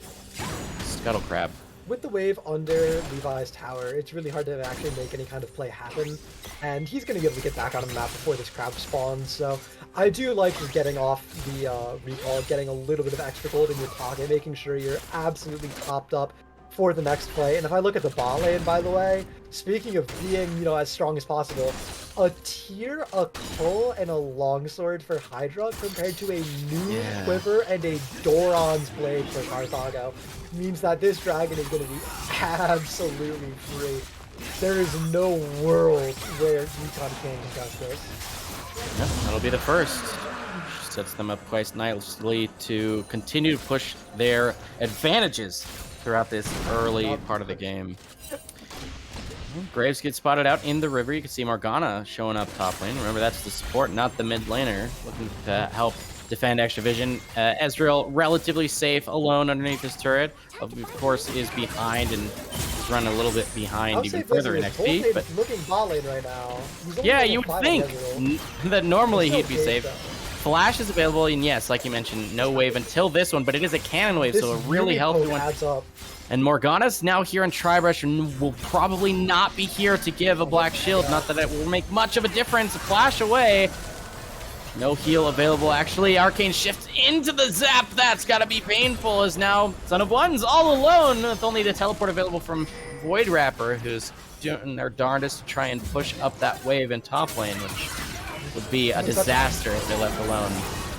scuttle crab. with the wave under Levi's tower, it's really hard to actually make any kind of play happen, and he's going to be able to get back on the map before this crowd spawns, so I do like just getting off the recall, getting a little bit of extra gold in your pocket, making sure you're absolutely topped up for the next play. And if I look at the bot lane, by the way, speaking of being, as strong as possible, a tier, a cull, and a longsword for Hydra compared to a new quiver and a Doran's blade for Carthago means that this dragon is going to be absolutely free. There is no world where UConn can't contest this. Yeah, that'll be the first. Sets them up quite nicely to continue to push their advantages throughout this early part of the game. Graves gets spotted out in the river. You can see Morgana showing up top lane. Remember, that's the support, not the mid laner, looking to help defend extra vision. Ezreal relatively safe alone underneath this turret. Of course, is behind and is running a little bit behind even further in XP. But looking bot lane right now. Yeah, you would think that normally he'd be safe. Flash is available, and yes, like you mentioned, no wave until this one, but it is a cannon wave, so a really healthy one. And Morgana's now here in Tribrush and will probably not be here to give a black shield. Not that it will make much of a difference. A flash away. No heal available, actually. Arcane shifts into the zap. That's got to be painful, as now Son of One's all alone with only the teleport available from Void Rapper, who's doing their darndest to try and push up that wave in top lane, which would be a disaster if they're left alone.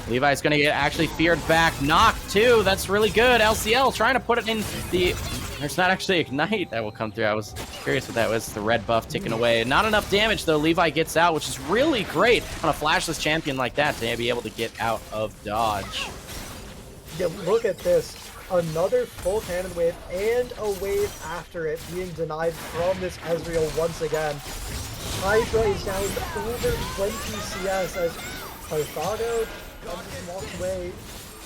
Levi's going to get actually feared back. Knocked, too. That's really good. LCL trying to put it in the... There's not actually Ignite that will come through. I was curious what that was. The red buff ticking away. Not enough damage, though. Levi gets out, which is really great on a flashless champion like that to be able to get out of dodge. Yeah, look at this. Another full cannon wave and a wave after it being denied from this Ezreal once again. Hydra is down over 20 CS as Carthago walks away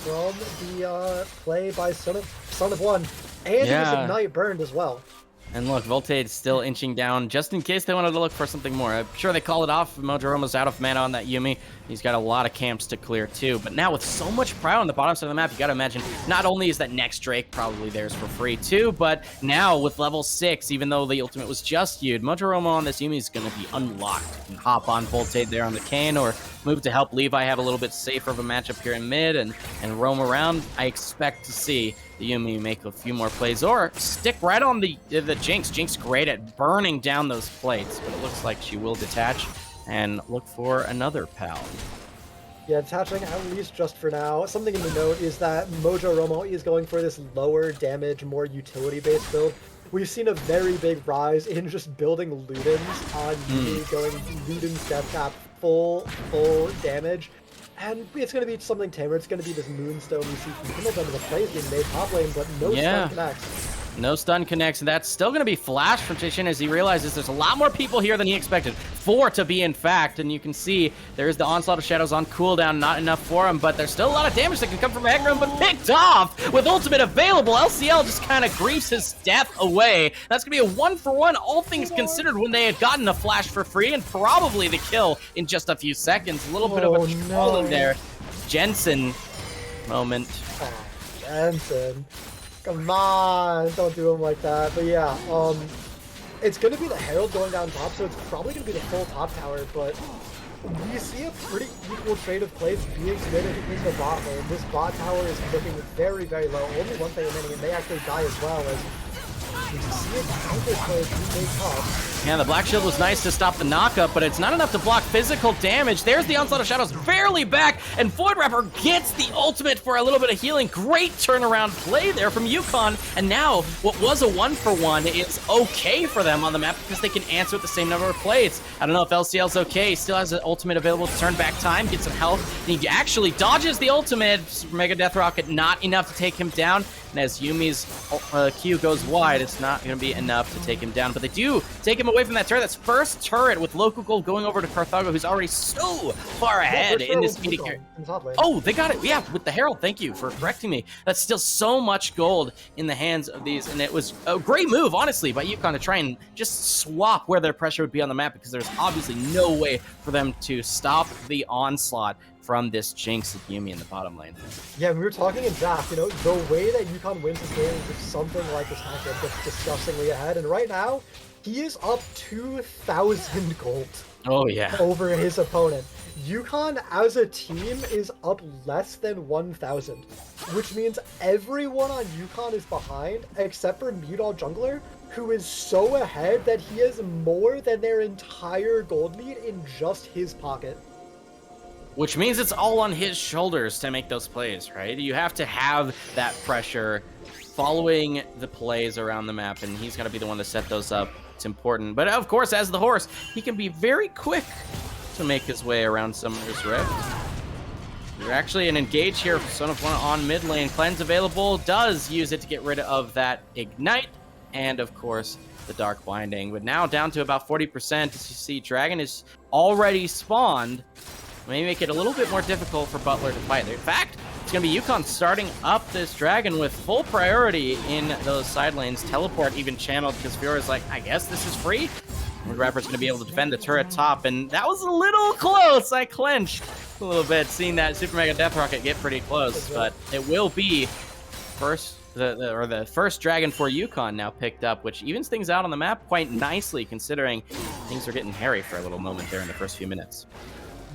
from the play by Son of One. And his Ignite burned as well. And look, Voltade's still inching down just in case they wanted to look for something more. I'm sure they called it off. Mojoramo's out of mana on that Yuumi. He's got a lot of camps to clear too. But now with so much pride on the bottom side of the map, you got to imagine not only is that next Drake probably theirs for free too, but now with level 6, even though the ultimate was just used, Mojoramo on this Yuumi is going to be unlocked. You can hop on Voltade there on the Kayn or move to help Levi have a little bit safer of a matchup here in mid and roam around. I expect to see the Yuumi make a few more plays or stick right on the Jinx. Jinx great at burning down those plates, but it looks like she will detach and look for another pal. Yeah, detaching at least just for now. Something to note is that Mojoromo is going for this lower damage, more utility-based build. We've seen a very big rise in just building Ludens on Yuumi, going Ludens death cap full damage. And it's going to be something tamer. It's going to be this Moonstone we see from Kindle under the plays being made top lane, but no stun connects. No stun connects, and that's still going to be flash from Tishin as he realizes there's a lot more people here than he expected. 4 to be, in fact, and you can see there's the Onslaught of Shadows on cooldown, not enough for him, but there's still a lot of damage that can come from Hecarim, but picked off with ultimate available. LCL just kind of grieves his death away. That's going to be a 1-for-1, all things considered, when they had gotten a flash for free, and probably the kill in just a few seconds. A little bit of a troll in there. Jensen moment. Oh, Jensen. Come on, don't do him like that. But yeah, it's going to be the Herald going down top, so it's probably going to be the full top tower, but we see a pretty equal trade of plays being submitted in the bot lane. This bot tower is looking very, very low. Only one thing remaining, and they actually die as well, as you can see it counter plays being top. Yeah, the Black Shield was nice to stop the knockup, but it's not enough to block physical damage. There's the Onslaught of Shadows barely back, and Void Rapper gets the ultimate for a little bit of healing. Great turnaround play there from UConn, and now what was a 1-for-1 is okay for them on the map because they can answer with the same number of plays. I don't know if LCL's okay. He still has an ultimate available to turn back time, get some health. And he actually dodges the ultimate. Mega Death Rocket, not enough to take him down. And as Yumi's Q goes wide, it's not going to be enough to take him down. But they do take him away from that turret. That's first turret with local gold going over to Carthago, who's already so far ahead in this meeting here. Oh, they got it. Yeah, with the Herald. Thank you for correcting me. That's still so much gold in the hands of these. And it was a great move, honestly, by UConn to try and just swap where their pressure would be on the map because there's obviously no way for them to stop the onslaught from this Jinx of Yuumi in the bottom lane. Yeah, we were talking in draft, you know, the way that UConn wins this game is if something like this happens that's disgustingly ahead. And right now, he is up 2,000 gold Oh, yeah. over his opponent. UConn as a team is up less than 1,000, which means everyone on UConn is behind except for Mute-All Jungler, who is so ahead that he has more than their entire gold lead in just his pocket. Which means it's all on his shoulders to make those plays, right? You have to have that pressure following the plays around the map, and he's got to be the one to set those up. It's important. But of course, as the horse, he can be very quick to make his way around Summoner's Rift. There's actually an engage here for Son of One on mid lane. Cleanse available, does use it to get rid of that Ignite, and of course, the Dark Binding. But now down to about 40%. As you see, Dragon is already spawned. May make it a little bit more difficult for Butler to fight. In fact, it's going to be UConn starting up this Dragon with full priority in those side lanes. Teleport even channeled because Fiora's like, I guess this is free. Rapper's going to be able to defend the turret top, and that was a little close. I clenched a little bit seeing that Super Mega Death Rocket get pretty close, but it will be the first Dragon for UConn now picked up, which evens things out on the map quite nicely considering things are getting hairy for a little moment there in the first few minutes.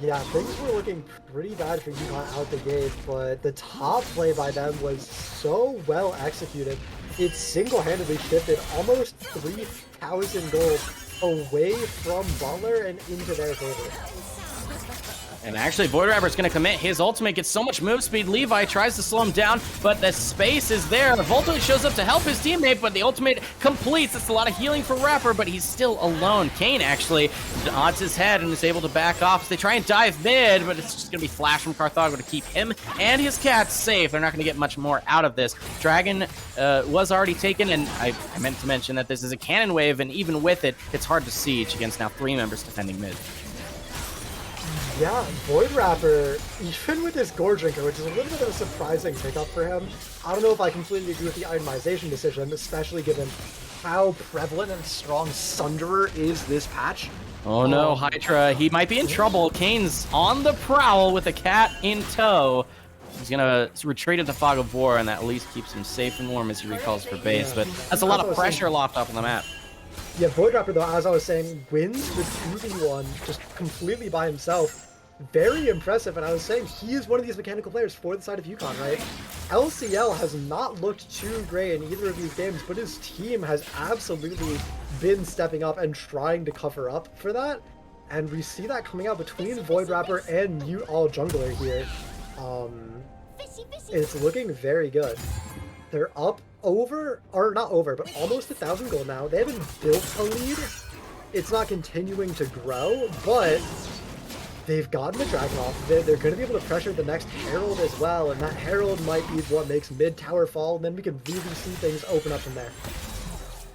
Yeah, things were looking pretty bad for UConn out the gate, but the top play by them was so well executed. It single-handedly shifted almost 3,000 gold away from Butler and into their favor. And actually, Void Rapper's going to commit. His ultimate gets so much move speed. Levi tries to slow him down, but the space is there. Voltoid shows up to help his teammate, but the ultimate completes. It's a lot of healing for Rapper, but he's still alone. Kane actually nods his head and is able to back off. So they try and dive mid, but it's just going to be flash from Carthago to keep him and his cats safe. They're not going to get much more out of this. Dragon was already taken, and I meant to mention that this is a cannon wave, and even with it, it's hard to siege against now 3 members defending mid. Yeah, Void Rapper, even with his Gore Drinker, which is a little bit of a surprising pickup for him, I don't know if I completely agree with the itemization decision, especially given how prevalent and strong Sunderer is this patch. Oh no, Hydra, he might be in trouble. Kane's on the prowl with a cat in tow. He's gonna retreat into Fog of War, and that at least keeps him safe and warm as he recalls for base, but that's a lot of pressure locked off on the map. Yeah, Void Rapper, though, as I was saying, wins the 2v1 just completely by himself. Very impressive, and I was saying he is one of these mechanical players for the side of UConn, right? LCL has not looked too great in either of these games, but his team has absolutely been stepping up and trying to cover up for that. And we see that coming out between Void Rapper and Mute-All Jungler here. It's looking very good. They're up over, or not over, but almost 1,000 gold now. They haven't built a lead. It's not continuing to grow, but they've gotten the Dragon off of it. They're going to be able to pressure the next Herald as well, and that Herald might be what makes mid-tower fall, and then we can really see things open up from there.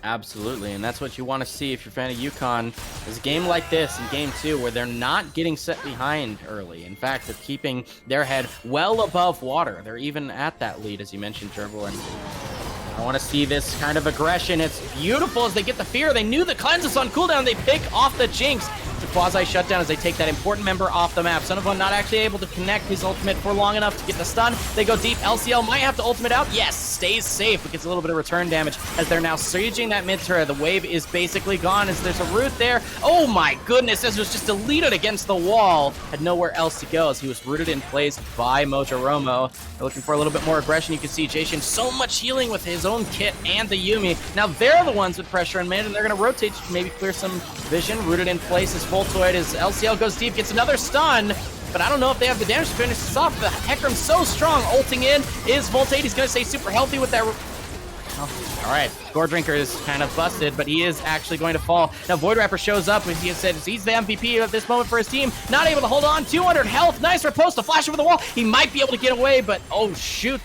Absolutely, and that's what you want to see if you're a fan of UConn, is a game like this in Game 2 where they're not getting set behind early. In fact, they're keeping their head well above water. They're even at that lead, as you mentioned, Gerbil. And I want to see this kind of aggression. It's beautiful as they get the fear. They knew the cleanse is on cooldown. They pick off the Jinx. It's a quasi-shutdown as they take that important member off the map. Son of One not actually able to connect his ultimate for long enough to get the stun. They go deep. LCL might have to ultimate out. Yes, stays safe, but gets a little bit of return damage as they're now sieging that mid turret. The wave is basically gone as there's a root there. Oh my goodness, this was just deleted against the wall. Had nowhere else to go as he was rooted in place by Mojo Romo. They're looking for a little bit more aggression. You can see Jason so much healing with his own kit and the Yuumi. Now they're the ones with pressure in mid, and they're going to rotate, maybe clear some vision. Rooted in place as Voltoid as LCL goes deep, gets another stun, but I don't know if they have the damage to finish this off. The Hecarim's so strong. Ulting in is Voltaid. He's going to stay super healthy with that. Oh, all right, Gore Drinker is kind of busted, but he is actually going to fall. Now Void Rapper shows up, as he has said, he's the MVP at this moment for his team. Not able to hold on. 200 health. Nice riposte. A flash over the wall. He might be able to get away, but oh shoot,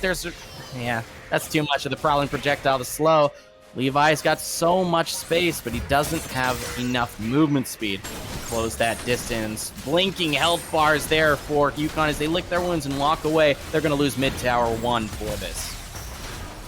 yeah, that's too much of the prowling projectile to slow. Levi's got so much space, but he doesn't have enough movement speed to close that distance. Blinking health bars there for UConn as they lick their wounds and walk away. They're going to lose mid-tower 1 for this.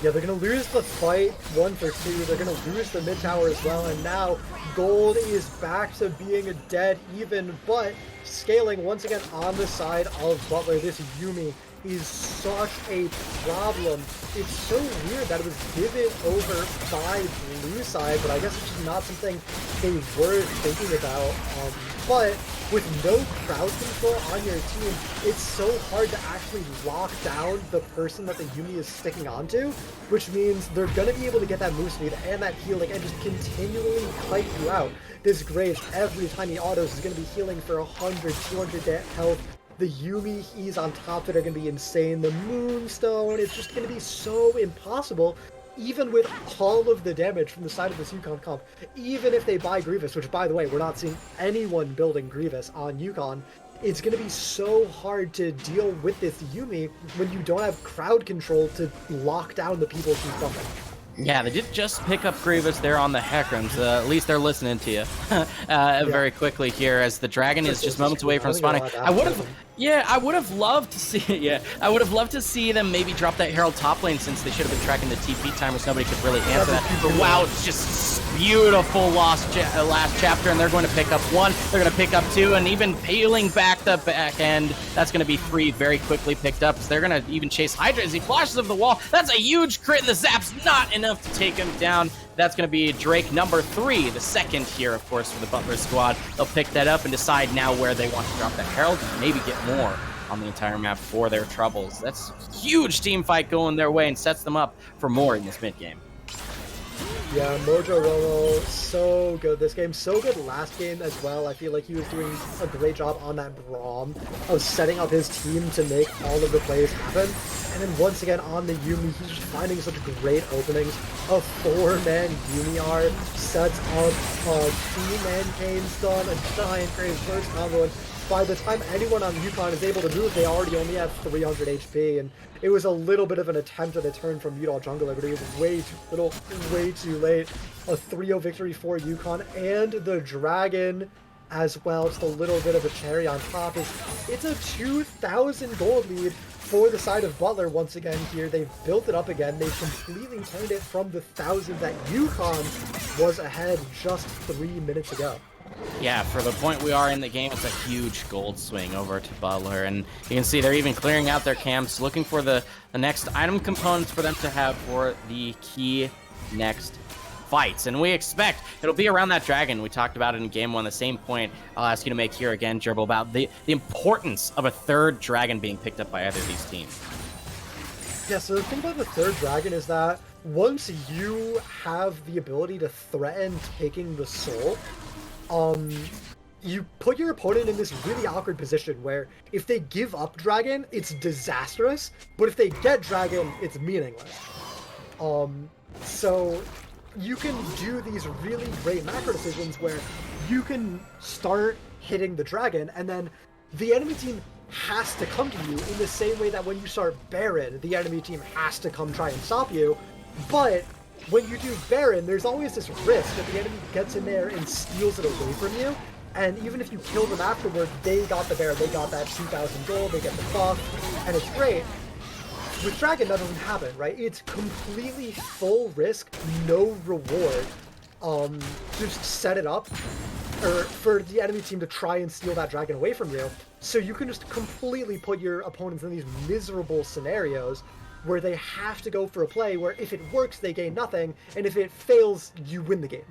Yeah, they're going to lose the fight 1 for 2. They're going to lose the mid tower as well. And now gold is back to being a dead even, but scaling once again on the side of Butler. This Yuumi is such a problem. It's so weird that it was given over by blue side, but I guess it's just not something they were thinking about. But with no crowd control on your team, it's so hard to actually lock down the person that the Yuumi is sticking onto, which means they're going to be able to get that move speed and that healing and just continually kite you out. This Graves, every time he autos, is going to be healing for 100, 200 health. The Yuumi E's on top that are going to be insane. The Moonstone, it's just going to be so impossible, even with all of the damage from the side of this UConn comp. Even if they buy Grievous, which, by the way, we're not seeing anyone building Grievous on UConn, it's going to be so hard to deal with this Yuumi when you don't have crowd control to lock down the people who come in. Yeah, they did just pick up Grievous there on the Heckrams. At least they're listening to you very quickly here, as the Dragon is just moments away from spawning. I would have loved to see. Yeah, I would have loved to see them maybe drop that Herald top lane, since they should have been tracking the TP timers. Nobody could really answer that. But wow, it's just beautiful last chapter, and they're going to pick up 1. They're going to pick up 2, and even peeling back the back end. That's going to be 3 very quickly picked up. They're going to even chase Hydra as he flashes over the wall. That's a huge crit, and the zap's not enough to take him down. That's going to be Drake number 3, the second here, of course, for the Butler squad. They'll pick that up and decide now where they want to drop that Herald and maybe get more on the entire map for their troubles. That's a huge team fight going their way and sets them up for more in this mid game. Yeah, Mojo Romo, so good this game. So good last game as well. I feel like he was doing a great job on that Braum of setting up his team to make all of the plays happen. And then once again on the Yuumi, he's just finding such great openings. A 4-man Yuumi sets up a 3-man Kane stun, a giant Graves first combo, and by the time anyone on UConn is able to move, they already only have 300 HP, and it was a little bit of an attempt at a turn from Udall Jungler, but it was way too little, way too late. A 3-0 victory for UConn, and the Dragon as well. Just a little bit of a cherry on top. It's a 2,000 gold lead for the side of Butler once again here. They've built it up again. They've completely turned it from the 1,000 that UConn was ahead just 3 minutes ago. Yeah, for the point we are in the game, it's a huge gold swing over to Butler, and you can see they're even clearing out their camps, looking for the next item components for them to have for the key next fights. And we expect it'll be around that Dragon. We talked about it in game 1, the same point I'll ask you to make here again, Gerbil, about the importance of a 3rd Dragon being picked up by either of these teams. Yeah, so the thing about the 3rd Dragon is that once you have the ability to threaten taking the soul, you put your opponent in this really awkward position where if they give up Dragon, it's disastrous, but if they get Dragon, it's meaningless. So you can do these really great macro decisions where you can start hitting the Dragon, and then the enemy team has to come to you in the same way that when you start Baron, the enemy team has to come try and stop you. But when you do Baron, there's always this risk that the enemy gets in there and steals it away from you, and even if you kill them afterward, they got the Baron, they got that 2,000 gold, they get the buff, and it's great. With Dragon, that doesn't happen, right? It's completely full risk, no reward, to just set it up, or for the enemy team to try and steal that Dragon away from you. So you can just completely put your opponents in these miserable scenarios where they have to go for a play where if it works, they gain nothing, and if it fails, you win the game.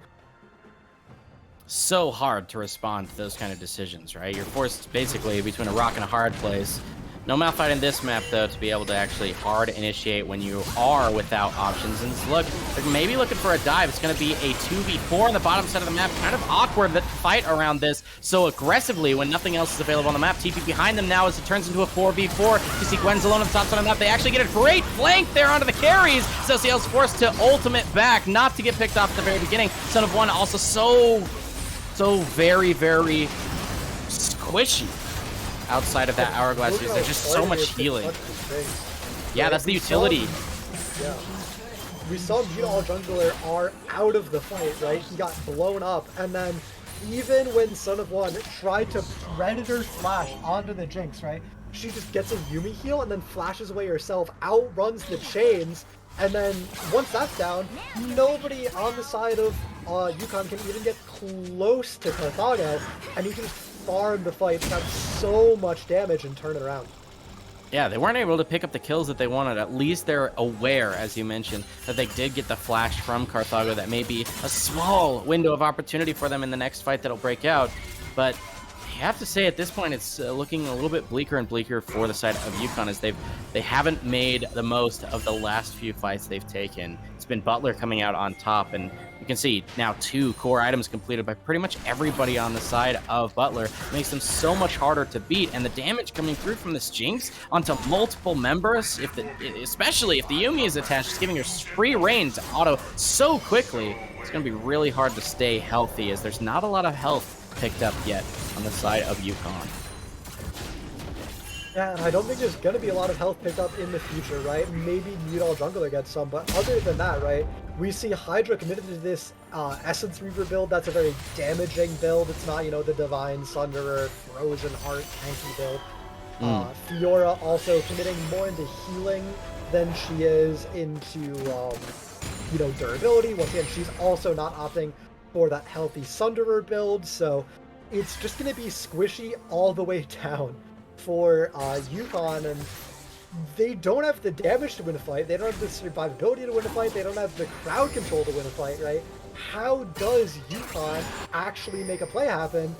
So hard to respond to those kind of decisions, right? You're forced basically between a rock and a hard place. No Malphite in this map, though, to be able to actually hard initiate when you are without options. And look, they're maybe looking for a dive. It's going to be a 2v4 on the bottom side of the map. Kind of awkward that fight around this so aggressively when nothing else is available on the map. TP behind them now as it turns into a 4v4. You see Gwen's alone on the top side of the map. They actually get a great flank there onto the carries. Celestial's forced to ultimate back, not to get picked off at the very beginning. Son of One also so very, very squishy. Outside of that hourglass, there's just so much healing. Yeah, that's the utility. Yeah. We saw Udall Jungler are out of the fight, right? He got blown up, and then even when Son of One tried to Predator Flash onto the Jinx, right? She just gets a Yuumi heal and then flashes away herself, outruns the chains, And then once that's down, nobody on the side of UConn can even get close to Carthago, and you can farm the fight, have so much damage, and turn it around. Yeah, they weren't able to pick up the kills that they wanted. At least they're aware, as you mentioned, that they did get the flash from Carthago. That may be a small window of opportunity for them in the next fight that'll break out. But you have to say at this point, it's looking a little bit bleaker and bleaker for the side of UConn, as they haven't made the most of the last few fights they've taken. It's been Butler coming out on top, and you can see now 2 core items completed by pretty much everybody on the side of Butler. It makes them so much harder to beat, and the damage coming through from this Jinx onto multiple members, especially if the Yuumi is attached, just giving her free reign to auto so quickly, it's going to be really hard to stay healthy, as there's not a lot of health picked up yet on the side of UConn. Yeah, and I don't think there's going to be a lot of health picked up in the future, right? Maybe Udall Jungler gets some, but other than that, right, we see Hydra committed to this Essence Reaver build. That's a very damaging build. It's not, you know, the Divine Sunderer, Frozen Heart, tanky build. Fiora also committing more into healing than she is into, you know, durability. Once again, she's also not opting for that healthy Sunderer build, so it's just going to be squishy all the way down for UConn, and they don't have the damage to win a fight, they don't have the survivability to win a fight, they don't have the crowd control to win a fight, right? How does UConn actually make a play happen?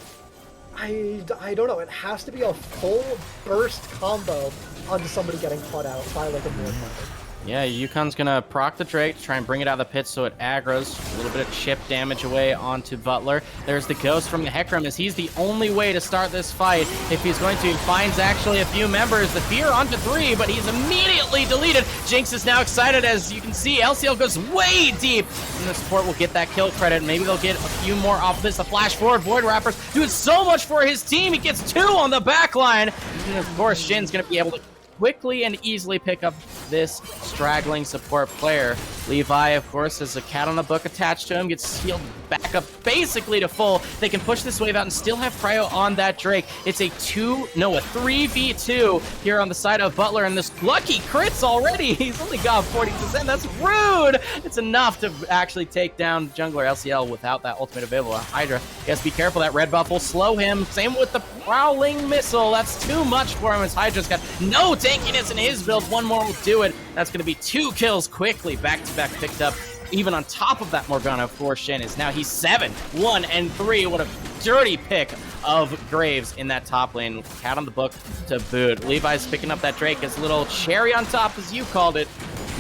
I don't know, it has to be a full burst combo onto somebody getting caught out by like a North weapon. Yeah, UConn's gonna proc the Drake to try and bring it out of the pit so it aggroes. A little bit of chip damage away onto Butler. There's the Ghost from the Hecarim, as he's the only way to start this fight. If he's going to, he finds actually a few members. The Fear onto 3, but he's immediately deleted. Jinx is now excited, as you can see. LCL goes way deep, and the support will get that kill credit. Maybe they'll get a few more off this. The flash forward, Void Rappers doing so much for his team. He gets 2 on the back line. And of course, Shin's gonna be able to quickly and easily pick up this straggling support player. Levi, of course, has a cat on a book attached to him, gets healed back up basically to full. They can push this wave out and still have cryo on that Drake. It's a 3v2 here on the side of Butler, and this lucky crits already. He's only got 40%. That's rude. It's enough to actually take down jungler LCL without that ultimate available. Hydra, yes, be careful. That red buff will slow him. Same with the prowling missile. That's too much for him, as Hydra's got no tankiness in his build. One more will do it. That's going to be 2 kills quickly, back-to-back picked up. Even on top of that Morgana for Shin, is now he's 7, 1, and 3. What a dirty pick of Graves in that top lane. Cat on the book to boot. Levi's picking up that Drake as a little cherry on top, as you called it.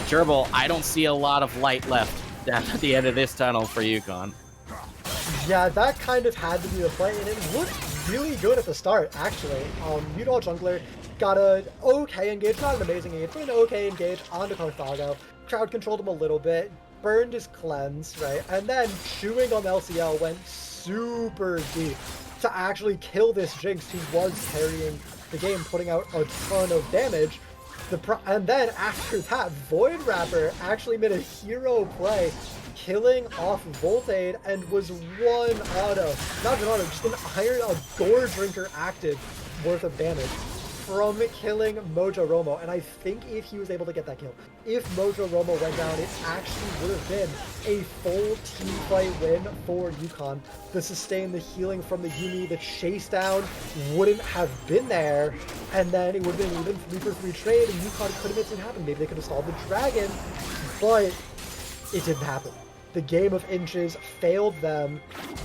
Gerbil, I don't see a lot of light left down at the end of this tunnel for UConn. Yeah, that kind of had to be the play, and it looked really good at the start, actually. Udall Jungler got an okay engage, not an amazing engage, but an okay engage onto Carthago. Crowd controlled him a little bit, burned his cleanse, right? And then chewing on LCL went super deep to actually kill this Jinx, who was carrying the game, putting out a ton of damage. And then after that, Void Rapper actually made a hero play, killing off Voltade, and was one auto, not an auto, just an a Gore Drinker active worth of damage from killing Mojo Romo. And I think if he was able to get that kill, if Mojo Romo went down, it actually would have been a full team fight win for UConn. The sustain, the healing from the Yuumi, the chase down wouldn't have been there, and then it would have been even 3-for-3 trade, and UConn could have made something happen. Maybe they could have solved the dragon, but it didn't happen. The game of inches failed them,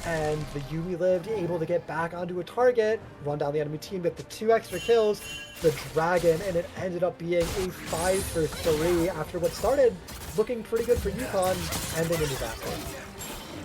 and the Yuumi lived, able to get back onto a target, run down the enemy team, get the 2 extra kills, the dragon, and it ended up being a 5-for-3 after what started looking pretty good for UConn, ending in disaster.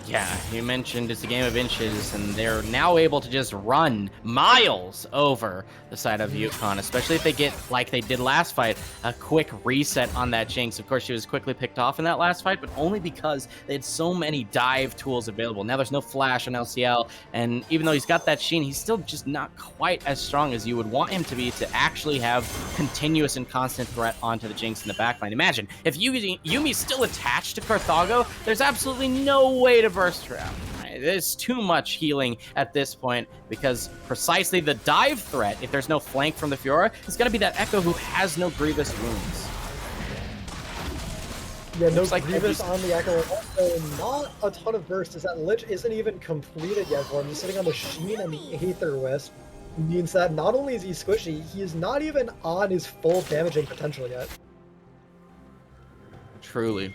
Yeah, you mentioned it's a game of inches, and they're now able to just run miles over the side of UConn, especially if they get, like they did last fight, a quick reset on that Jinx. Of course, she was quickly picked off in that last fight, but only because they had so many dive tools available. Now there's no flash on LCL, and even though he's got that sheen, he's still just not quite as strong as you would want him to be to actually have continuous and constant threat onto the Jinx in the backline. Imagine, if Yumi's still attached to Carthago, there's absolutely no way to burst around. There's too much healing at this point, because precisely the dive threat, if there's no flank from the Fiora, is going to be that Echo who has no grievous wounds. Yeah, no Looks like they'll be Grievous on the Echo. Also, not a ton of burst, as that Lich isn't even completed yet for him. He's sitting on the Sheen and the Aether Wisp. Means that not only is he squishy, he is not even on his full damaging potential yet. truly.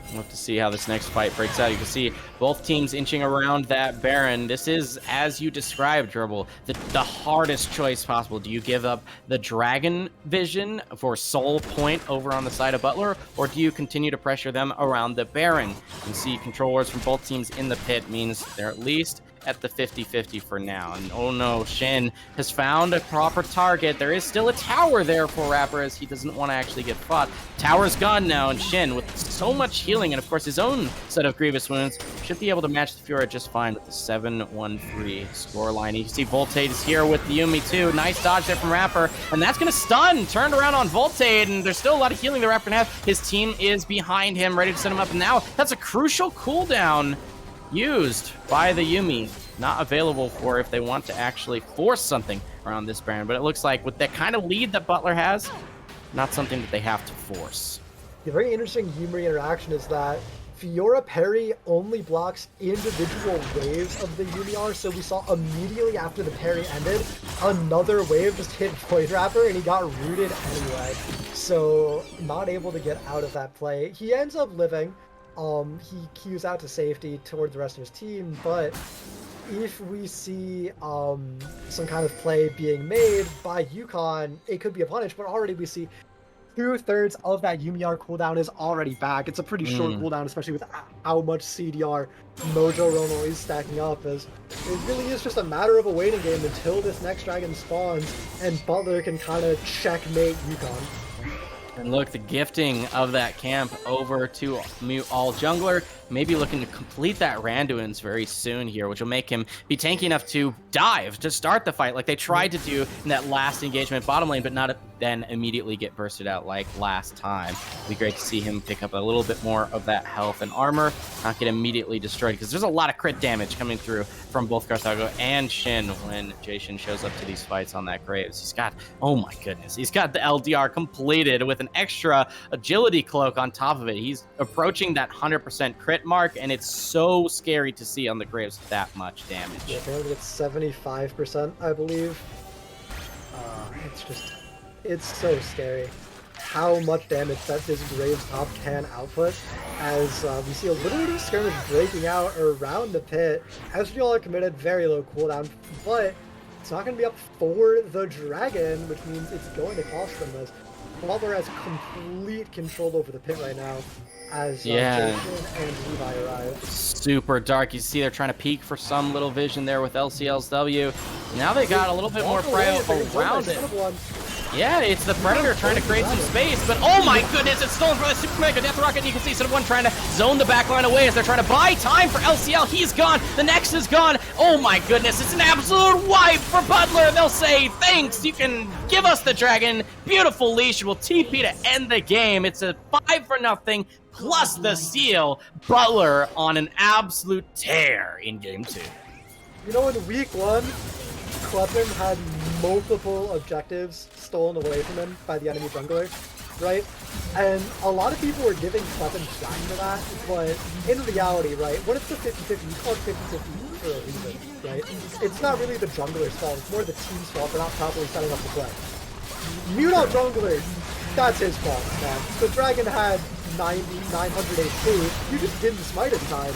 We'll have to see how this next fight breaks out. You can see both teams inching around that Baron. This is, as you described, Dribble, the hardest choice possible. Do you give up the Dragon Vision for Soul Point over on the side of Butler, or do you continue to pressure them around the Baron? You can see controllers from both teams in the pit means they're at least at the 50-50 for now. And oh no, Shin has found a proper target. There is still a tower there for Rapper, as he doesn't want to actually get fought. Tower's gone now, and Shin, with so much healing and of course his own set of Grievous wounds, should be able to match the Fiora just fine with the 7-1-3 scoreline. You can see Voltade is here with the Yumi too. Nice dodge there from Rapper, and that's going to stun. Turned around on Voltade, and there's still a lot of healing the Rapper can have. His team is behind him, ready to set him up, and now that's a crucial cooldown used by the Yumi. Not available for if they want to actually force something around this Baron, but it looks like with that kind of lead that Butler has, not something that they have to force. The very interesting Yumi interaction is that Fiora parry only blocks individual waves of the Yumi R, so we saw immediately after the parry ended, another wave just hit Void Rapper and he got rooted anyway. So not able to get out of that play. He ends up living. He queues out to safety towards the rest of his team, but if we see some kind of play being made by UConn, it could be a punish, but already we see 2/3 of that Yumiar cooldown is already back. It's a pretty short cooldown, especially with how much CDR Mojo Romo is stacking up, as it really is just a matter of a waiting game until this next dragon spawns and Butler can kind of checkmate UConn. And look, the gifting of that camp over to Mute All Jungler, maybe looking to complete that Randuin's very soon here, which will make him be tanky enough to dive to start the fight like they tried to do in that last engagement bottom lane, but not then immediately get bursted out like last time. It'd be great to see him pick up a little bit more of that health and armor, not get immediately destroyed, because there's a lot of crit damage coming through from both Carthago and Shin when Jason shows up to these fights on that Graves. He's got, oh my goodness, he's got the LDR completed with an extra agility cloak on top of it. He's approaching that 100% crit mark, and it's so scary to see on the Graves that much damage. Yeah, apparently it's 75%, I believe. It's so scary how much damage that this Graves top can output, as we see a little bit of skirmish breaking out around the pit. As we all are committed, very low cooldown, but it's not going to be up for the dragon, which means it's going to cost them this. Butler has complete control over the pit right now, as Jason and Levi arrive. Super dark. You see they're trying to peek for some little vision there with LCL's W. Now they got a little bit more prio around it. Yeah, it's the Predator trying to create some space, but oh my goodness, it's stolen for the Super Mega Death Rocket, and you can see Son of One trying to zone the backline away as they're trying to buy time for LCL. He's gone. The next is gone. Oh my goodness, it's an absolute wipe for Butler. They'll say, thanks, you can give us the dragon. Beautiful leash. We'll TP to end the game. It's a 5-0 plus the seal. Butler on an absolute tear in game 2. You know, in week 1, Kleppen had multiple objectives stolen away from him by the enemy jungler, right? And a lot of people were giving Kleppen shine to that, but in reality, right, when it's the 50-50, you call it 50-50 for a reason, right? It's not really the jungler's fault, it's more the team's fault for not properly setting up the play. Mute out jungler, that's his fault, man. The dragon had 900 HP, you just didn't smite in time.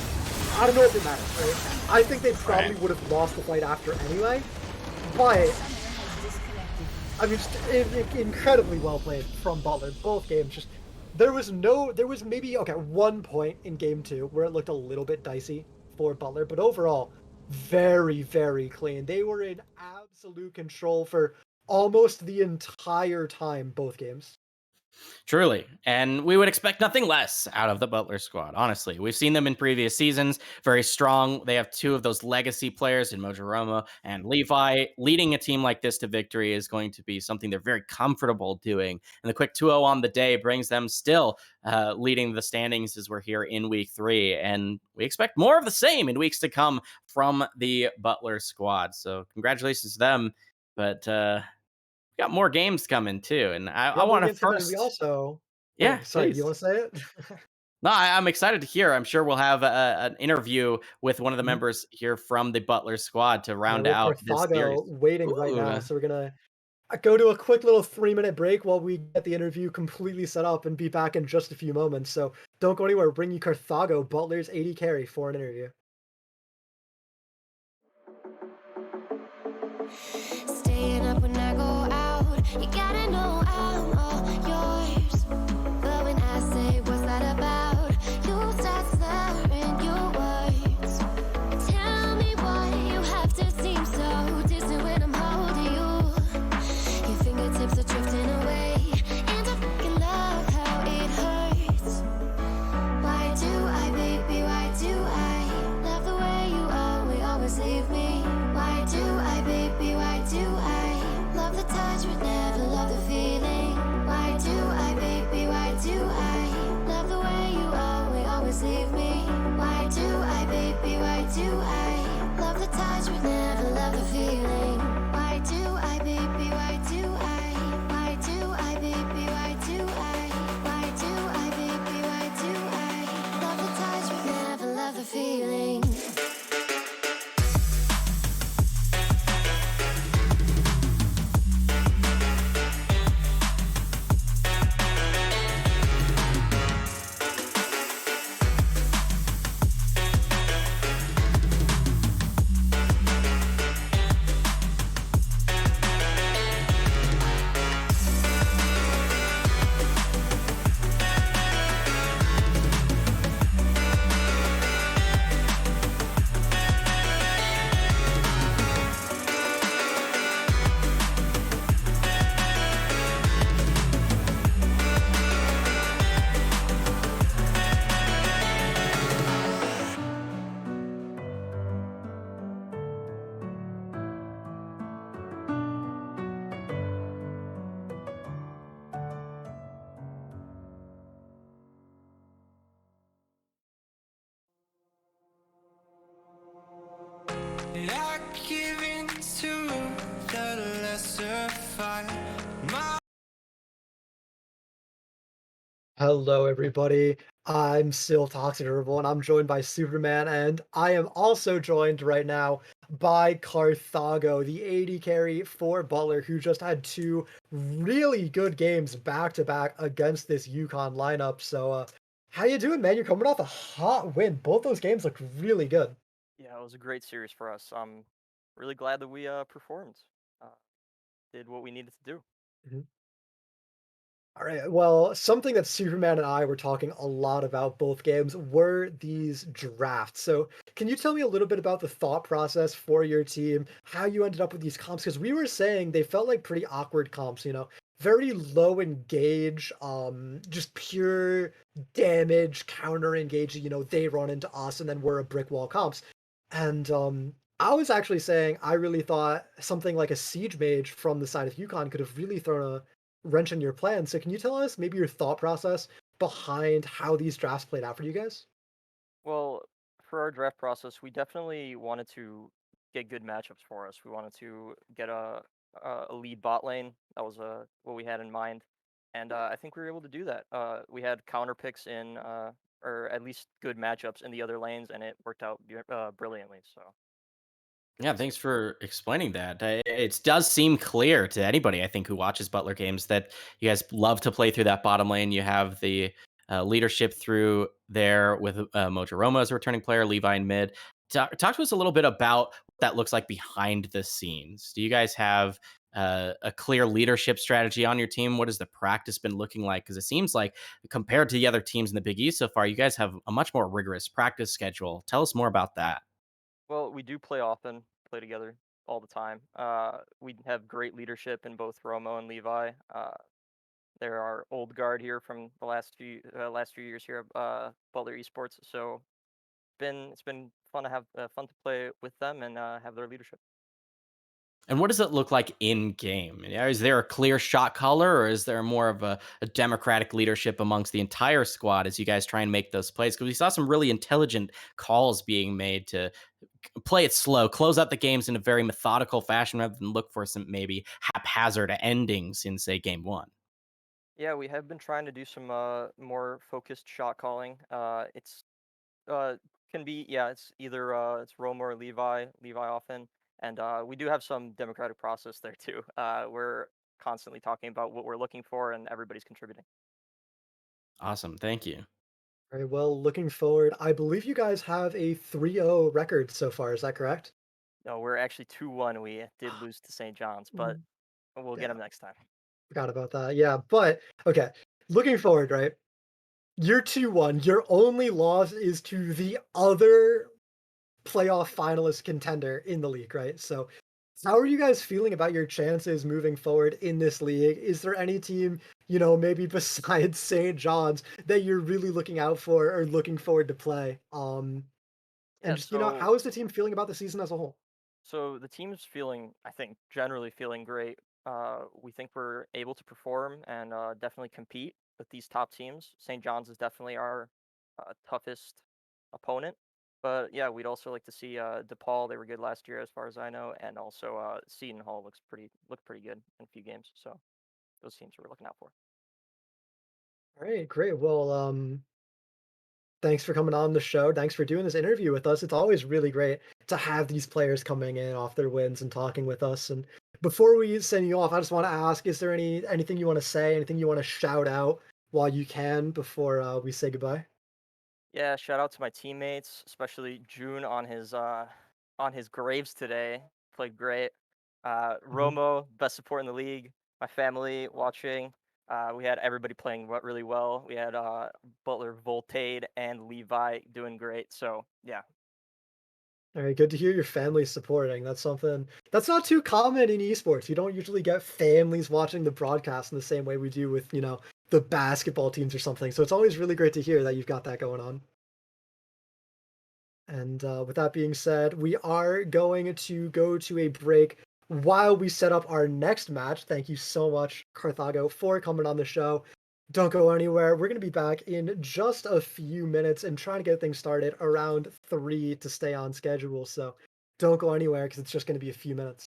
I don't know if it matters, right? I think they probably would have lost the fight after anyway, but I mean, just incredibly well played from Butler. Both games, just there was maybe one point in game 2 where it looked a little bit dicey for Butler, but overall, very, very clean. They were in absolute control for almost the entire time, both games. Truly. And we would expect nothing less out of the Butler squad, honestly. We've seen them in previous seasons, very strong. They have 2 of those legacy players in Mojo Romo and Levi. Leading a team like this to victory is going to be something they're very comfortable doing. And the quick 2-0 on the day brings them still leading the standings as we're here in week 3. And we expect more of the same in weeks to come from the Butler squad. So congratulations to them. But got more games coming too, and I want to first. We also, yeah. sorry, please. you want to say it? No, I'm excited to hear. I'm sure we'll have an interview with one of the Mhm. members here from the Butler squad to Yeah, round we have out this Carthago series. waiting right now, Ooh. so we're gonna go to a quick little 3-minute break while we get the interview completely set up and be back in just a few moments. So don't go anywhere. We'll bring you Carthago, Butler's AD carry, for an interview. Staying up when I go out, you gotta know I'm all yours. But when I say what's that about, you start slurring your words. Tell me why you have to seem so distant when I'm holding you. Your fingertips are drifting away, and I fucking love how it hurts. Why do I, baby, why do I love the way you always leave me? Why do I, baby, why do I love the touch but never love the feeling? Why do I, baby, why do I love the way you always leave me? Why do I, baby, why do I love the touch but never love the feeling? Why do I, baby, why do I? Why do I, baby, why do I? Why do I, baby, why do I love the touch but never love the feeling? I give in to the lesser fight. Hello, everybody. I'm still Toxic Herbal, and I'm joined by Superman, and I am also joined right now by Carthago, the AD carry for Butler, who just had two really good games back to back against this UConn lineup. So, how you doing, man? You're coming off a hot win. Both those games look really good. Yeah, it was a great series for us. I'm really glad that we performed, uh, did what we needed to do. Mhm. All right. Well, something that Superman and I were talking a lot about both games were these drafts. So, can you tell me a little bit about the thought process for your team, how you ended up with these comps? Because we were saying they felt like pretty awkward comps, very low engage, just pure damage, counter engage. They run into us and then we're a brick wall comps. And I was actually saying I really thought something like a siege mage from the side of Yukon could have really thrown a wrench in your plans. So can you tell us maybe your thought process behind how these drafts played out for you guys? Well, for our draft process, we definitely wanted to get good matchups for us. We wanted to get a lead bot lane. That was what we had in mind, and I think we were able to do that. We had counter picks in, or at least good matchups in the other lanes, and it worked out brilliantly. So good Yeah, to see. thanks for explaining that. It does seem clear to anybody, I think, who watches Butler games that you guys love to play through that bottom lane. You have the leadership through there with Mojoroma as a returning player, Levi in mid. Talk to us a little bit about what that looks like behind the scenes. Do you guys have a clear leadership strategy on your team? What has the practice been looking like? Because it seems like compared to the other teams in the Big East so far, you guys have a much more rigorous practice schedule. Tell us more about that. Well, we do play often, play together all the time. We have great leadership in both Romo and Levi. They're our old guard here from the last few years here at Butler Esports. So it's been fun to have fun to play with them and have their leadership. And what does it look like in game? Is there a clear shot caller, or is there more of a democratic leadership amongst the entire squad as you guys try and make those plays? Because we saw some really intelligent calls being made to play it slow, close out the games in a very methodical fashion rather than look for some maybe haphazard endings in, say, game one. Yeah, we have been trying to do some more focused shot calling. It's uh can be, yeah, it's either it's Roma or Levi often, and we do have some democratic process there too. We're constantly talking about what we're looking for, and everybody's contributing. Awesome. Thank you. Very well, looking forward. I believe you guys have a 3-0 record so far. Is that correct? No, we're actually 2-1. We did lose to St. John's, but Mm, we'll get yeah, them next time. forgot about that. Yeah, but okay. Looking forward, right? You're 2-1. Your only loss is to the other playoff finalist contender in the league, right? So, how are you guys feeling about your chances moving forward in this league? Is there any team, maybe besides St. John's that you're really looking out for or looking forward to play? And Yeah, just, so how is the team feeling about the season as a whole? so the team's feeling, I think, generally feeling great. We think we're able to perform and definitely compete with these top teams. St. John's is definitely our toughest opponent. But yeah, we'd also like to see DePaul. They were good last year, as far as I know, and also Seton Hall looked pretty good in a few games. So those teams we're looking out for. All right, great. Well, thanks for coming on the show. Thanks for doing this interview with us. It's always really great to have these players coming in off their wins and talking with us. And before we send you off, I just want to ask: is there anything you want to say? Anything you want to shout out while you can before we say goodbye? Yeah, shout out to my teammates, especially June on his Graves today. Played great. Mhm. Romo, best support in the league. My family watching. We had everybody playing really well. We had Butler, Voltade, and Levi doing great. So yeah, All right, good to hear your family supporting. That's something that's not too common in esports. You don't usually get families watching the broadcast in the same way we do with, the basketball teams or something. So it's always really great to hear that you've got that going on. And with that being said, we are going to go to a break while we set up our next match. Thank you so much, Carthago, for coming on the show. Don't go anywhere. We're going to be back in just a few minutes and trying to get things started around 3 to stay on schedule. So don't go anywhere because it's just going to be a few minutes.